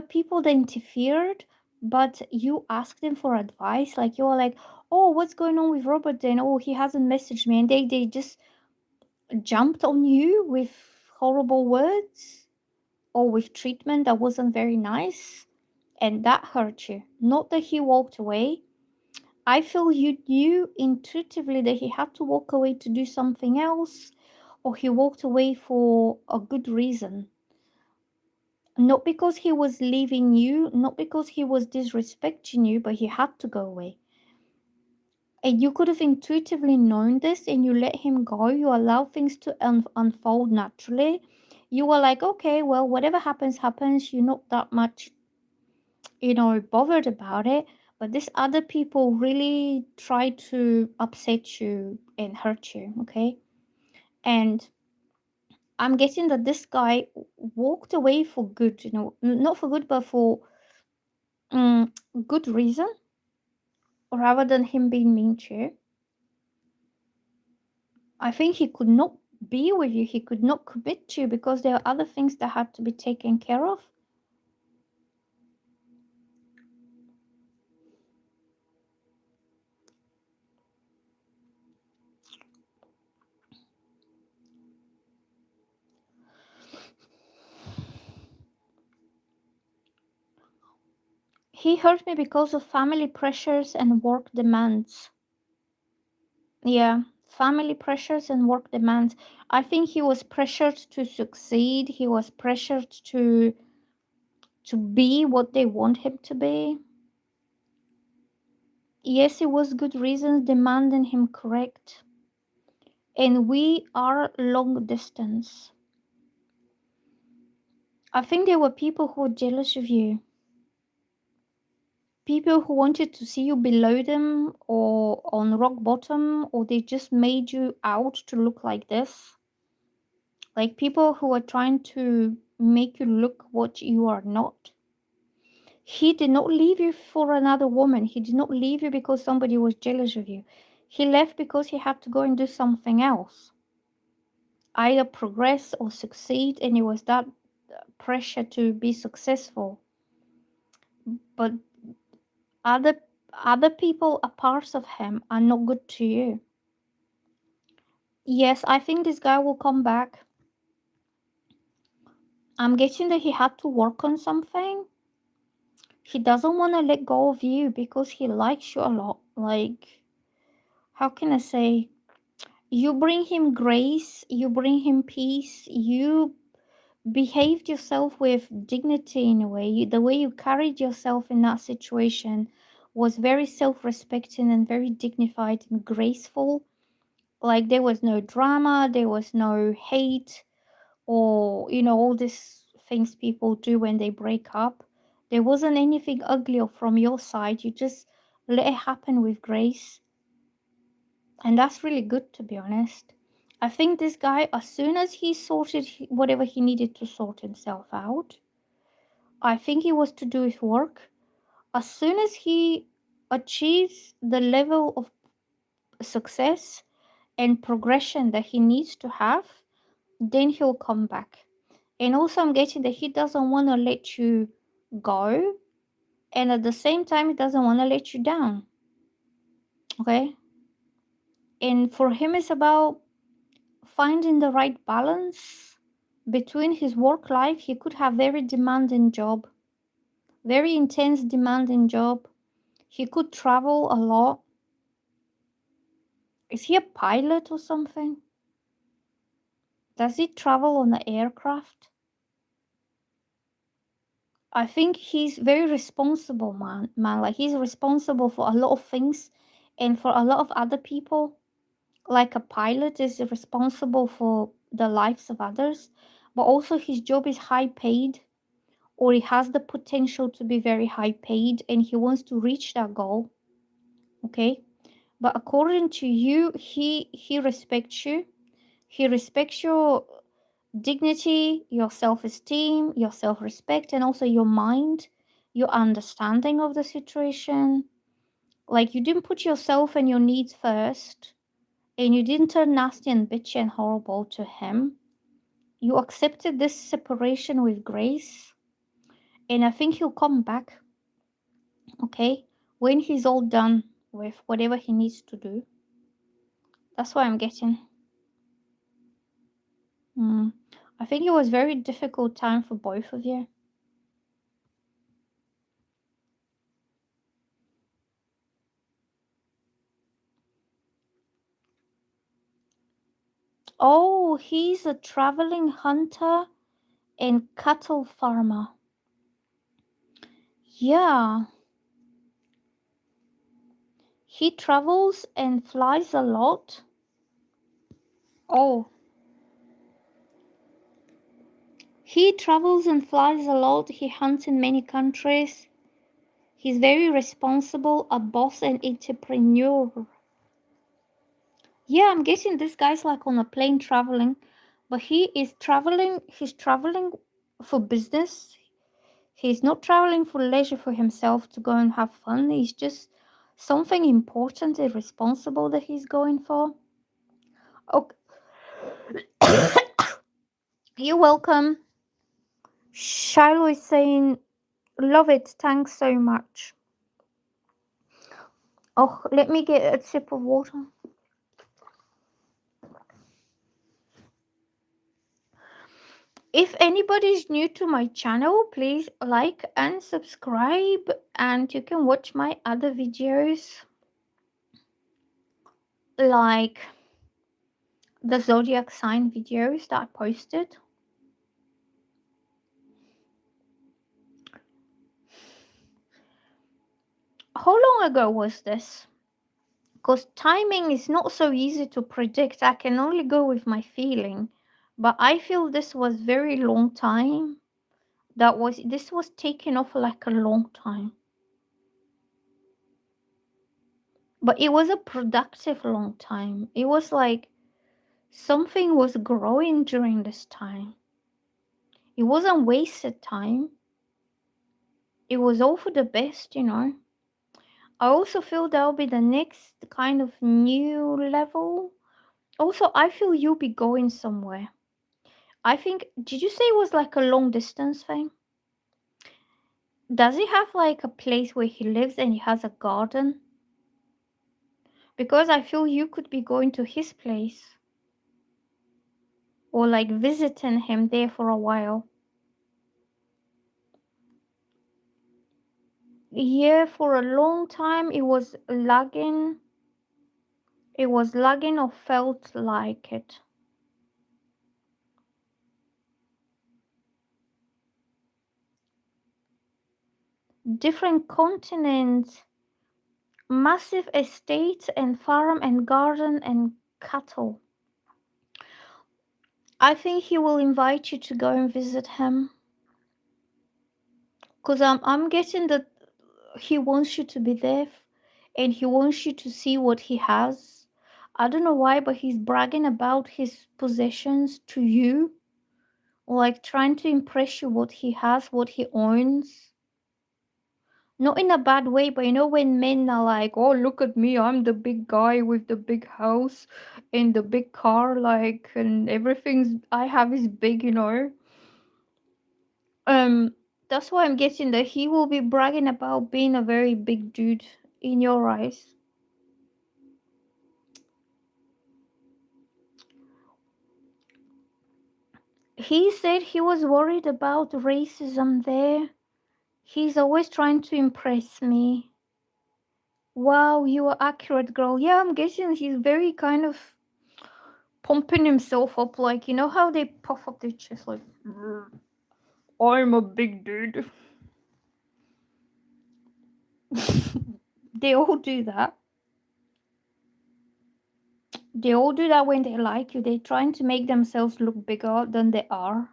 People that interfered, but you asked them for advice. Like, you were like, oh, what's going on with Robert then? Oh, he hasn't messaged me. And they just jumped on you with horrible words or with treatment that wasn't very nice, and that hurt you. Not that he walked away. I feel you knew intuitively that he had to walk away to do something else, or he walked away for a good reason. Not because he was leaving you, not because he was disrespecting you, but he had to go away. And you could have intuitively known this and you let him go. You allow things to unfold naturally. You were like, okay, well, whatever happens, happens. You're not that much bothered about it, but these other people really try to upset you and hurt you, okay? And I'm guessing that this guy walked away for good, not for good, but for um, good reason, rather than him being mean to you. I think he could not be with you, he could not commit to you because there are other things that had to be taken care of. He hurt me because of family pressures and work demands. Yeah, family pressures and work demands. I think he was pressured to succeed. He was pressured to be what they want him to be. Yes, it was good reasons demanding him correct. And we are long distance. I think there were people who were jealous of you. People who wanted to see you below them or on rock bottom, or they just made you out to look like this. Like people who are trying to make you look what you are not. He did not leave you for another woman. He did not leave you because somebody was jealous of you. He left because he had to go and do something else, either progress or succeed, and it was that pressure to be successful. But other other people, a parts of him, are not good to you. Yes, I think this guy will come back. I'm guessing that he had to work on something. He doesn't want to let go of you because he likes you a lot. Like, how can I say? You bring him grace, you bring him peace, you behaved yourself with dignity in a way. The way you carried yourself in that situation was very self respecting and very dignified and graceful. Like, there was no drama, there was no hate, or, all these things people do when they break up. There wasn't anything ugly from your side. You just let it happen with grace. And that's really good, to be honest. I think this guy, as soon as he sorted whatever he needed to sort himself out, I think he was to do his work. As soon as he achieves the level of success and progression that he needs to have, then he'll come back. And also, I'm getting that he doesn't want to let you go, and at the same time, he doesn't want to let you down. Okay? And for him, it's about finding the right balance between his work life. He could have very demanding job, very intense demanding job. He could travel a lot. Is he a pilot or something? Does he travel on an aircraft? I think he's very responsible man. Like, he's responsible for a lot of things and for a lot of other people. Like, a pilot is responsible for the lives of others, but also his job is high paid, or he has the potential to be very high paid, and he wants to reach that goal. Okay? But according to you, he respects you. He respects your dignity, your self-esteem, your self-respect, and also your mind, your understanding of the situation. Like, you didn't put yourself and your needs first, and you didn't turn nasty and bitchy and horrible to him. You accepted this separation with grace, and I think he'll come back, okay, when he's all done with whatever he needs to do. That's what I'm getting. Mm. I think it was very difficult time for both of you. Oh, he's a traveling hunter and cattle farmer. Yeah, he travels and flies a lot. Oh, he travels and flies a lot. He hunts in many countries. He's very responsible, a boss and entrepreneur. Yeah, I'm guessing this guy's like on a plane traveling, but he's traveling for business. He's not traveling for leisure for himself to go and have fun. He's just something important and responsible that he's going for. Okay, you're welcome. Shiloh is saying, love it, thanks so much. Oh, let me get a sip of water. If anybody's new to my channel, please like and subscribe, and you can watch my other videos like the zodiac sign videos that I posted. How long ago was this? Because timing is not so easy to predict. I can only go with my feeling, but I feel this was very long time. This was taken off like a long time, but it was a productive long time. It was like something was growing during this time. It wasn't wasted time. It was all for the best. I also feel that'll be the next kind of new level. Also, I feel you'll be going somewhere. I think, did you say it was like a long distance thing? Does he have like a place where he lives and he has a garden? Because I feel you could be going to his place or like visiting him there for a while. Yeah, for a long time it was lagging. It was lagging or felt like it. Different continents, massive estates and farm and garden and cattle. I think he will invite you to go and visit him. Because I'm getting that he wants you to be there and he wants you to see what he has. I don't know why, but he's bragging about his possessions to you, like trying to impress you what he has, what he owns. Not in a bad way, but you know when men are like, "Oh, look at me, I'm the big guy with the big house and the big car, like, and everything's I have is big, you know." Um, that's why I'm guessing that he will be bragging about being a very big dude in your eyes. He said he was worried about racism there. He's always trying to impress me. Wow, you are accurate, girl. Yeah, I'm guessing he's very kind of pumping himself up, like, you know how they puff up their chest, like, "Mm, I'm a big dude." They all do that. They all do that when they like you. They're trying to make themselves look bigger than they are.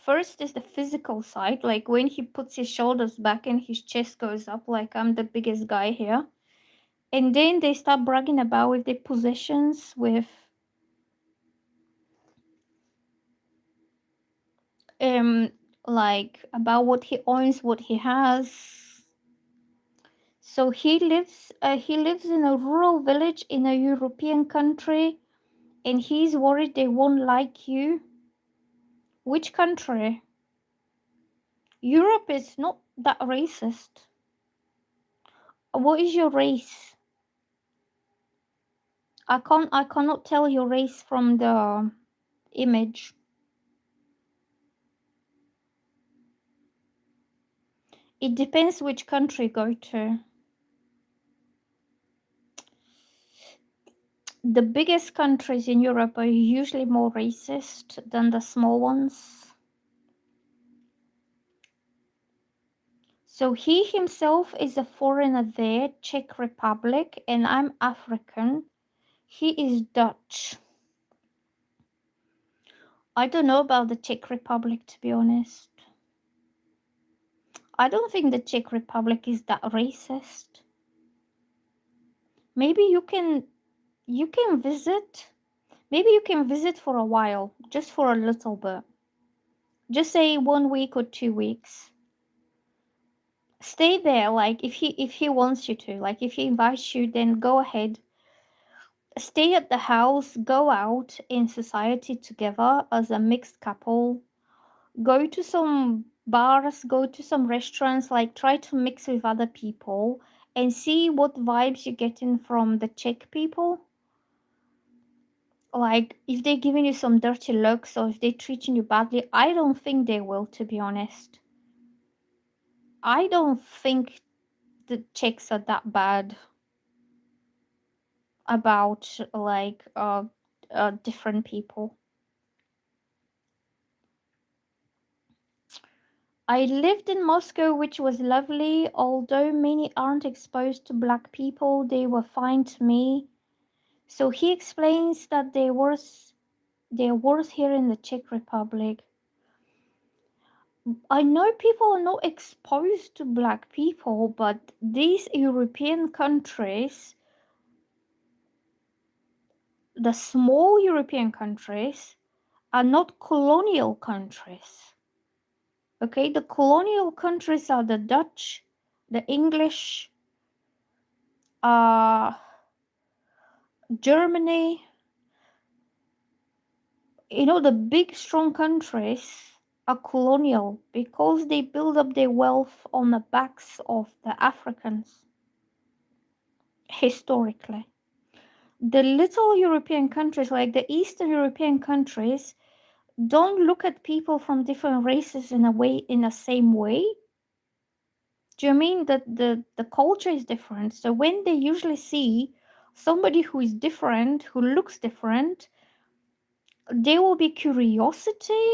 First is the physical side, like when he puts his shoulders back and his chest goes up, like I'm the biggest guy here. And then they start bragging about with their possessions, with um like about what he owns, what he has. So he lives in a rural village in a European country, and he's worried they won't like you. Which country? Europe is not that racist. What is your race? I cannot tell your race from the image. It depends which country you go to. The biggest countries in Europe are usually more racist than the small ones. So he himself is a foreigner there, Czech Republic, and I'm African. He is Dutch. I don't know about the Czech Republic, to be honest. I don't think the Czech Republic is that racist. Maybe you can visit. Maybe you can visit for a while, just for a little bit. Just say 1 week or 2 weeks. Stay there, like if he wants you to, like if he invites you, then go ahead. Stay at the house, go out in society together as a mixed couple. Go to some bars, go to some restaurants, like try to mix with other people and see what vibes you're getting from the Czech people. Like if they're giving you some dirty looks or if they're treating you badly, I don't think they will, to be honest. I don't think the Czechs are that bad about like different people. I lived in Moscow, which was lovely. Although many aren't exposed to black people, they were fine to me. So he explains that they're worse here in the Czech Republic. I know people are not exposed to black people, but these European countries, the small European countries, are not colonial countries. Okay, the colonial countries are the Dutch, the English, uh, Germany, the big strong countries are colonial because they build up their wealth on the backs of the Africans historically. The little European countries, like the Eastern European countries, don't look at people from different races in the same way. Do you mean that the culture is different? So when they usually see somebody who is different, who looks different, there will be curiosity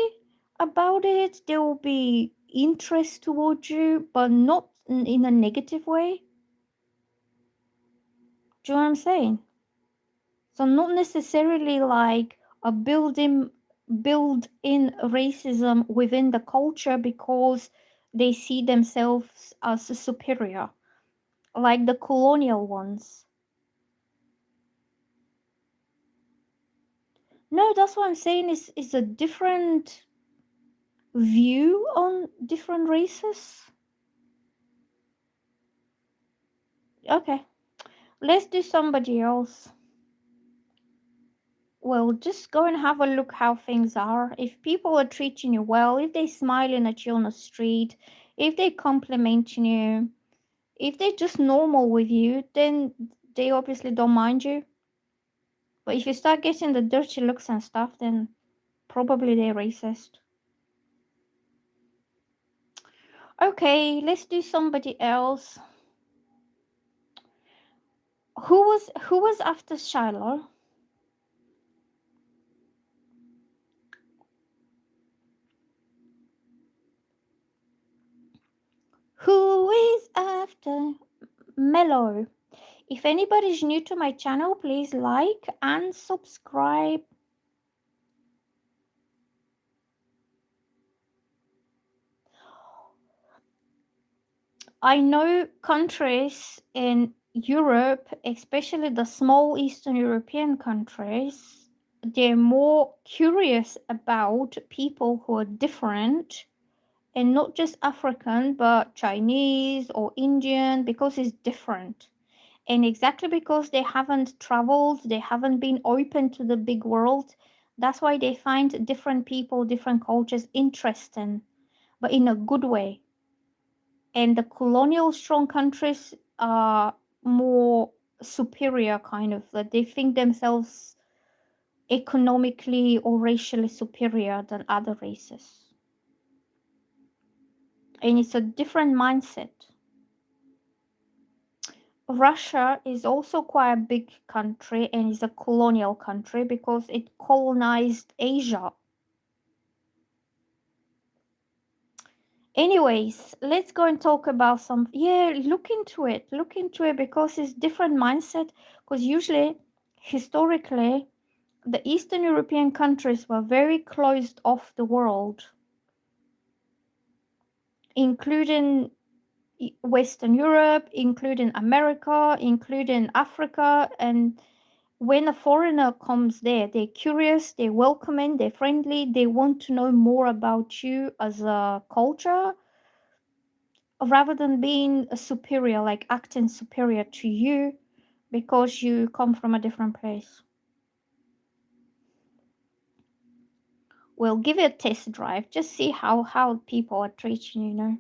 about it. There will be interest towards you, but not in a negative way. Do you know what I'm saying? So not necessarily like a built-in racism within the culture because they see themselves as superior, like the colonial ones. No, that's what I'm saying is a different view on different races. Okay, let's do somebody else. Well, just go and have a look how things are. If people are treating you well, if they're smiling at you on the street, if they complimenting you, if they're just normal with you, then they obviously don't mind you. But if you start getting the dirty looks and stuff, then probably they're racist. Okay, let's do somebody else. Who was after Shiloh? Who is after Mellow? If anybody's new to my channel, please like and subscribe. I know countries in Europe, especially the small Eastern European countries, they're more curious about people who are different and not just African, but Chinese or Indian because it's different. And exactly because they haven't traveled, they haven't been open to the big world, that's why they find different people, different cultures interesting, but in a good way. And the colonial strong countries are more superior, kind of, that they think themselves economically or racially superior than other races. And it's a different mindset. Russia is also quite a big country and is a colonial country because it colonized Asia. Anyways, let's go and talk about some. Yeah, look into it. Look into it because it's different mindset. Because usually, historically, the Eastern European countries were very closed off the world, including Western Europe, including America, including Africa. And when a foreigner comes there, they're curious, they're welcoming, they're friendly, they want to know more about you as a culture rather than being a superior, like acting superior to you because you come from a different place. Well, give it a test drive. Just see how people are treating you.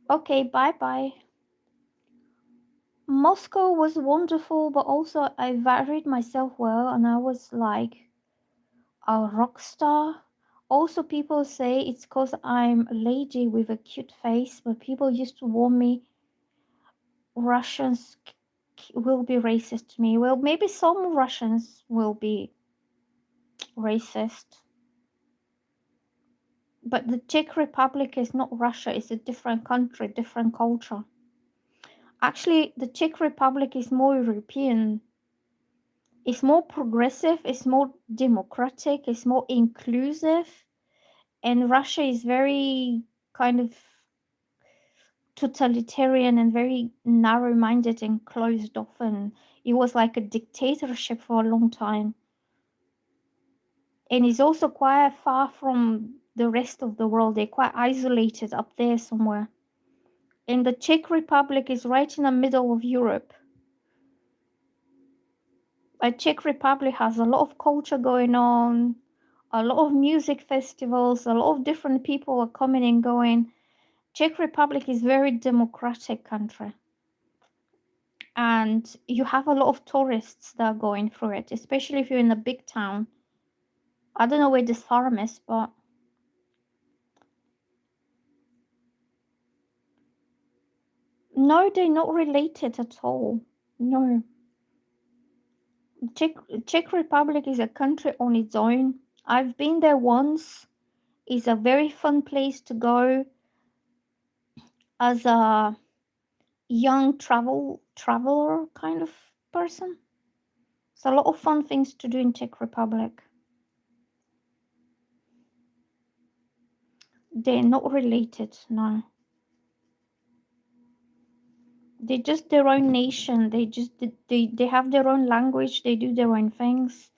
Okay, bye bye. Moscow was wonderful, but also I varied myself well, and I was like a rock star. Also, people say it's because I'm a lady with a cute face, but people used to warn me Russians will be racist to me. Well, maybe some Russians will be racist. But the Czech Republic is not Russia, it's a different country, different culture. Actually, the Czech Republic is more European. It's more progressive, it's more democratic, it's more inclusive. And Russia is very kind of totalitarian and very narrow-minded and closed off, and it was like a dictatorship for a long time. And it's also quite far from the rest of the world. They're quite isolated up there somewhere. And the Czech Republic is right in the middle of Europe. The Czech Republic has a lot of culture going on, a lot of music festivals, a lot of different people are coming and going. Czech Republic is very democratic country. And you have a lot of tourists that are going through it, especially if you're in a big town. I don't know where this farm is, but no, they're not related at all. No. Czech, Czech Republic is a country on its own. I've been there once. It's a very fun place to go as a young traveler kind of person. It's a lot of fun things to do in Czech Republic. They're not related, no. They're just their own nation. They have their own language. They do their own things,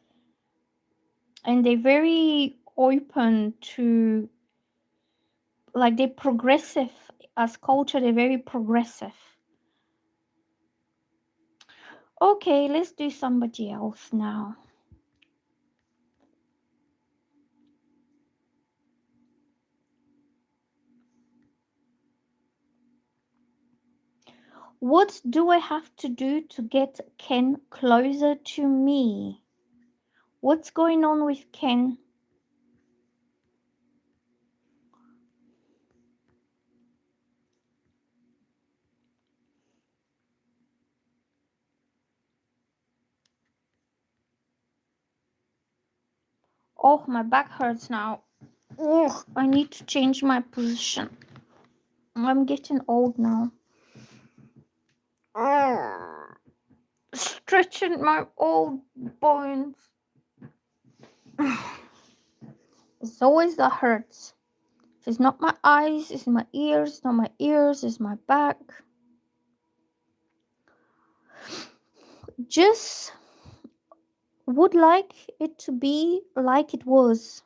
and they're very open to, like, they're progressive as culture. They're very progressive. Okay, let's do somebody else now. What do I have to do to get Ken closer to me? What's going on with Ken? Oh, my back hurts now. Ugh, I need to change my position. I'm getting old now. Ugh, stretching my old bones. It's always the hurts. It's not my eyes, it's my ears, not my ears, it's my back. Just would like it to be like it was.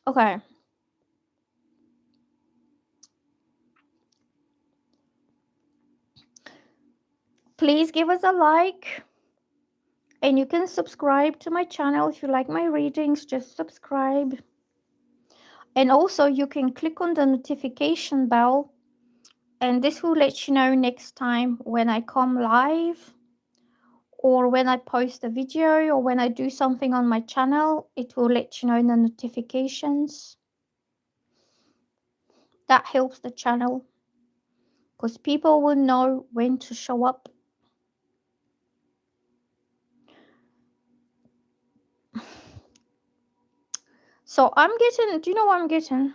Okay. Please give us a like. And you can subscribe to my channel if you like my readings. Just subscribe. And also you can click on the notification bell. And this will let you know next time when I come live, or when I post a video, or when I do something on my channel. It will let you know in the notifications. That helps the channel, because people will know when to show up. So I'm getting, do you know what I'm getting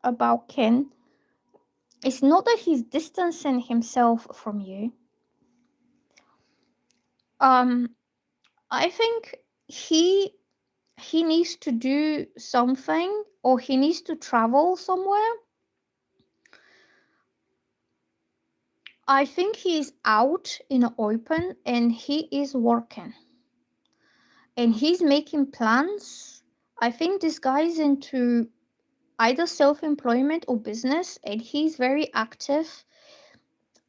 about Ken? It's not that he's distancing himself from you. I think he needs to do something, or he needs to travel somewhere. I think he's out in the open and he is working. And he's making plans. I think this guy is into either self-employment or business, and he's very active.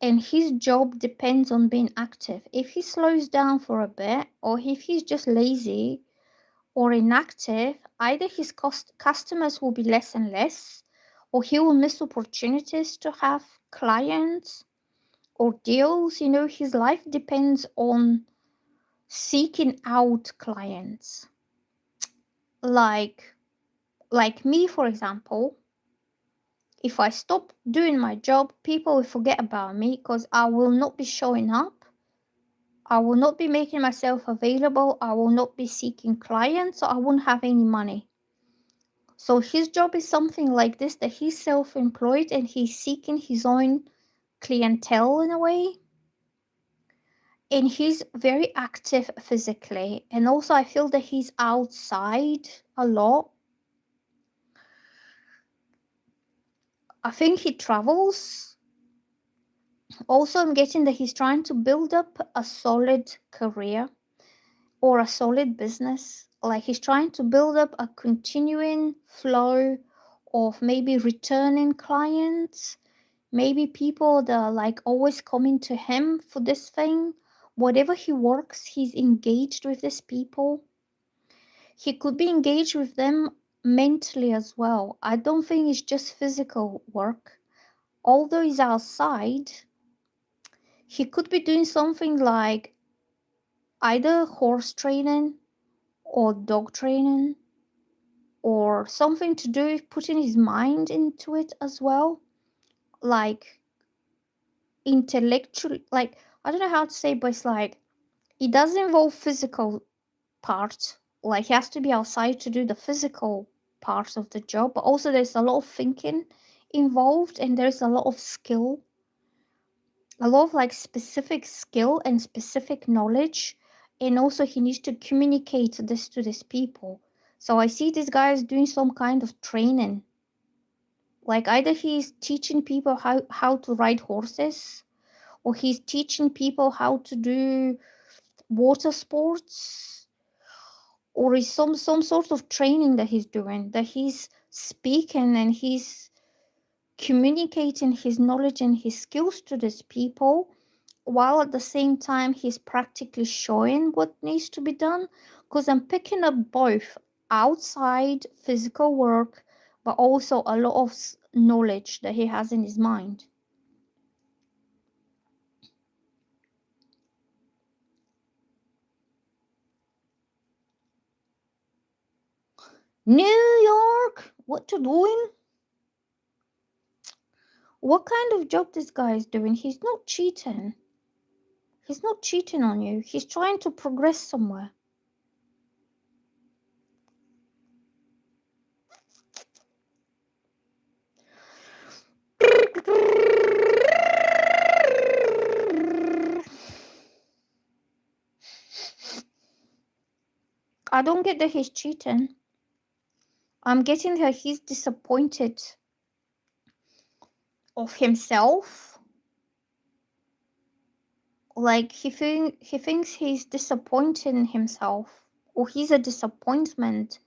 And his job depends on being active. If he slows down for a bit, or if he's just lazy or inactive, either his customers will be less and less, or he will miss opportunities to have clients or deals. You know, his life depends on seeking out clients. Like me, for example, if I stop doing my job, people will forget about me because I will not be showing up. I will not be making myself available. I will not be seeking clients, so I won't have any money. So his job is something like this, that he's self-employed and he's seeking his own clientele in a way. And he's very active physically. And also I feel that he's outside a lot. I think he travels. Also, I'm getting that he's trying to build up a solid career or a solid business. Like he's trying to build up a continuing flow of maybe returning clients, maybe people that are like always coming to him for this thing. Whatever he works, he's engaged with these people. He could be engaged with them mentally as well. I don't think it's just physical work. Although he's outside, he could be doing something like either horse training or dog training or something to do with putting his mind into it as well. Like intellectual, like, I don't know how to say, but it's like it does involve physical part. Like he has to be outside to do the physical part of the job, but also there's a lot of thinking involved and there's a lot of skill, a lot of like specific skill and specific knowledge. And also he needs to communicate this to these people. So I see this guy is doing some kind of training. Like either he's teaching people how to ride horses, or he's teaching people how to do water sports, or is some sort of training that he's doing, that he's speaking and he's communicating his knowledge and his skills to these people, while at the same time he's practically showing what needs to be done. Because I'm picking up both outside physical work, but also a lot of knowledge that he has in his mind. New York, what you doing? What kind of job this guy is doing? He's not cheating. He's not cheating on you. He's trying to progress somewhere. I don't get that he's cheating. I'm getting that he's disappointed of himself. Like he thinks he's disappointing himself, or he's a disappointment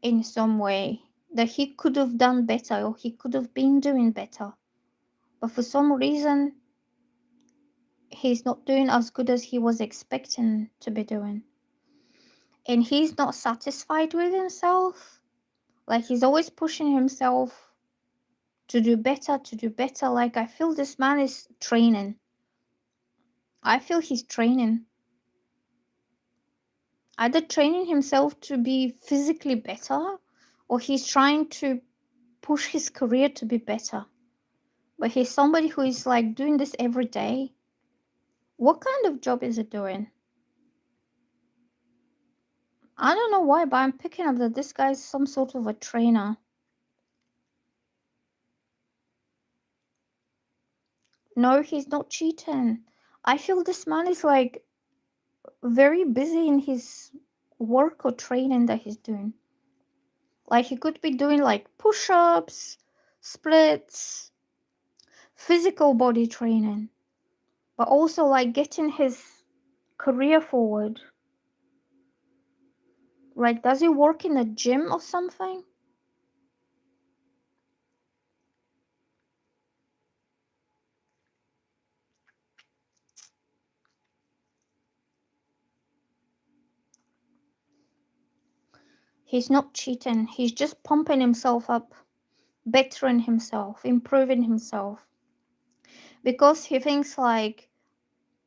in some way, that he could have done better or he could have been doing better. But for some reason he's not doing as good as he was expecting to be doing. And he's not satisfied with himself. Like he's always pushing himself to do better, to do better. Like I feel this man is training. I feel he's training. Either training himself to be physically better, or he's trying to push his career to be better. But he's somebody who is like doing this every day. What kind of job is he doing? I don't know why, but I'm picking up that this guy is some sort of a trainer. No, he's not cheating. I feel this man is like very busy in his work or training that he's doing. Like he could be doing like push-ups, splits, physical body training, but also like getting his career forward. Like does he work in a gym or something? He's not cheating. He's just pumping himself up, bettering himself, improving himself. Because he thinks like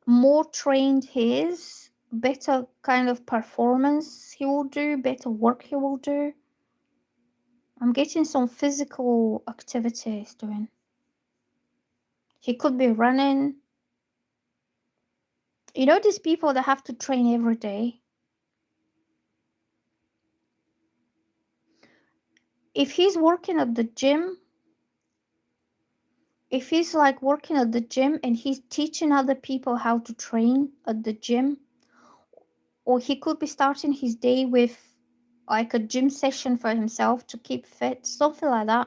more trained he is, better kind of performance he will do, better work he will do. I'm getting some physical activity he's doing. He could be running. You know these people that have to train every day? If he's working at the gym, if he's like working at the gym and he's teaching other people how to train at the gym, or he could be starting his day with like a gym session for himself to keep fit, something like that.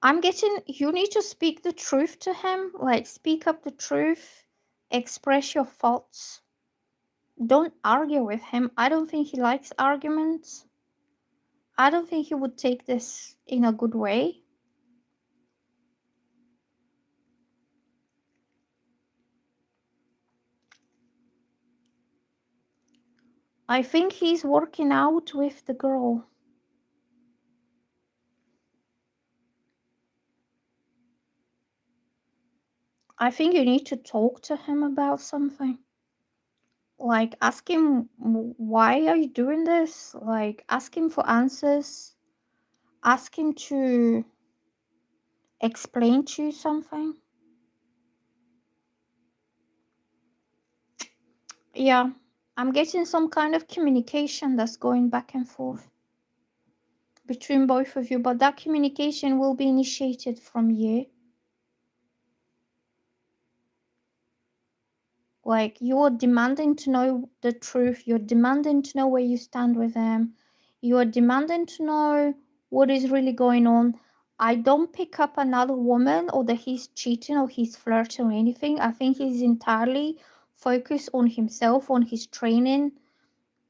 I'm getting, you need to speak the truth to him, like speak up the truth, express your thoughts. Don't argue with him. I don't think he likes arguments. I don't think he would take this in a good way. I think he's working out with the girl. I think you need to talk to him about something. Like, ask him, why are you doing this? Like, ask him for answers. Ask him to explain to you something. Yeah, I'm getting some kind of communication that's going back and forth between both of you, but that communication will be initiated from you. Like, you're demanding to know the truth, you're demanding to know where you stand with them, you are demanding to know what is really going on. I don't pick up another woman or that he's cheating or he's flirting or anything. I think he's entirely focused on himself, on his training,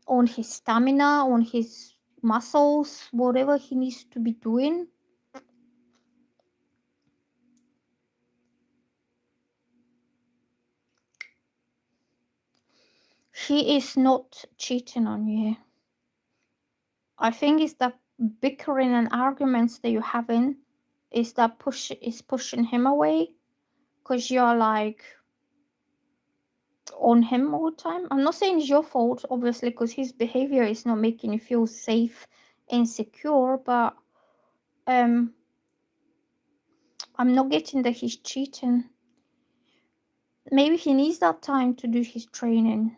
on his stamina, on his muscles, whatever he needs to be doing. He is not cheating on you. I think it's the bickering and arguments that you're having is pushing him away because you're like on him all the time. I'm not saying it's your fault, obviously, because his behavior is not making you feel safe and secure, but um I'm not getting that he's cheating. Maybe he needs that time to do his training.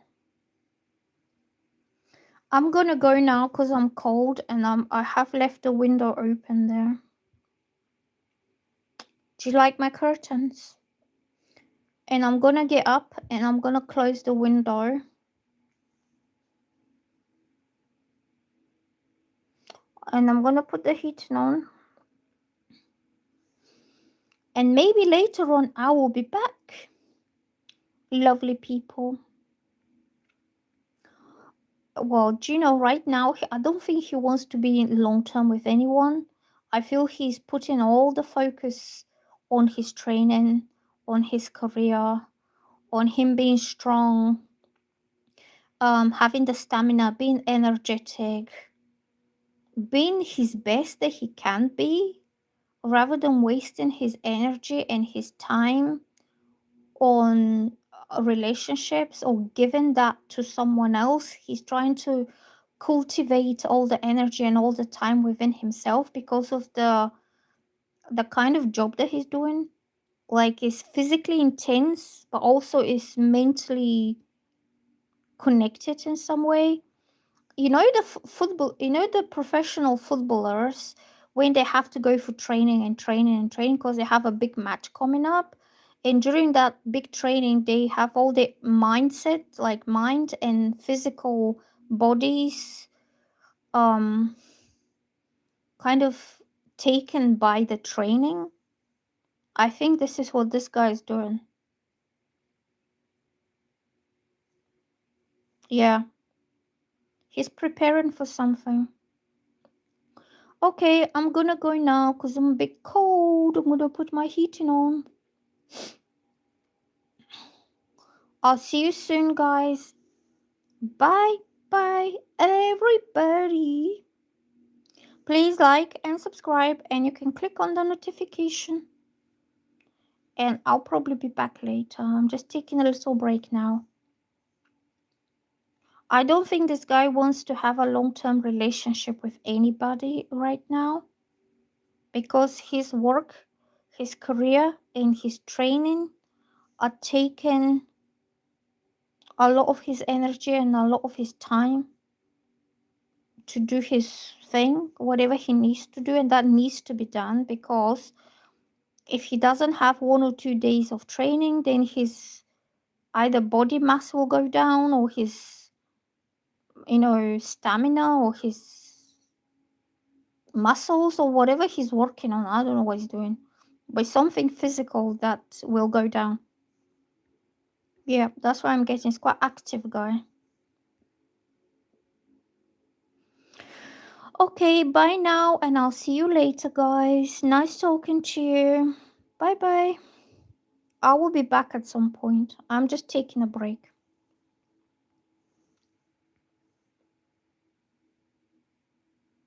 I'm gonna go now because I'm cold and I have left the window open there. Do you like my curtains? And I'm gonna get up and I'm gonna close the window. And I'm gonna put the heating on. And maybe later on I will be back. Lovely people. Well, do you know, right now, I don't think he wants to be in long term with anyone. I feel he's putting all the focus on his training, on his career, on him being strong, having the stamina, being energetic, being his best that he can be, rather than wasting his energy and his time on relationships or giving that to someone else. He's trying to cultivate all the energy and all the time within himself because of the kind of job that he's doing. Like, it's physically intense but also is mentally connected in some way. You know, the football, you know, the professional footballers, when they have to go for training and training and training because they have a big match coming up, and during that big training they have all the mindset, like mind and physical bodies, um kind of taken by the training. I think this is what this guy is doing. Yeah, he's preparing for something. Okay, I'm gonna go now because I'm a bit cold. I'm gonna put my heating on. I'll see you soon, guys. Bye bye, everybody. Please like and subscribe, and you can click on the notification. And I'll probably be back later. I'm just taking a little break now. I don't think this guy wants to have a long term relationship with anybody right now because his work, his career, and his training are taking a lot of his energy and a lot of his time to do his thing, whatever he needs to do, and that needs to be done because if he doesn't have 1 or 2 days of training, then his either body mass will go down or his, stamina or his muscles or whatever he's working on. I don't know what he's doing, but something physical that will go down. Yeah, that's what I'm getting. It's quite active guy. Okay, bye now, and I'll see you later, guys. Nice talking to you. Bye bye. I will be back at some point. I'm just taking a break.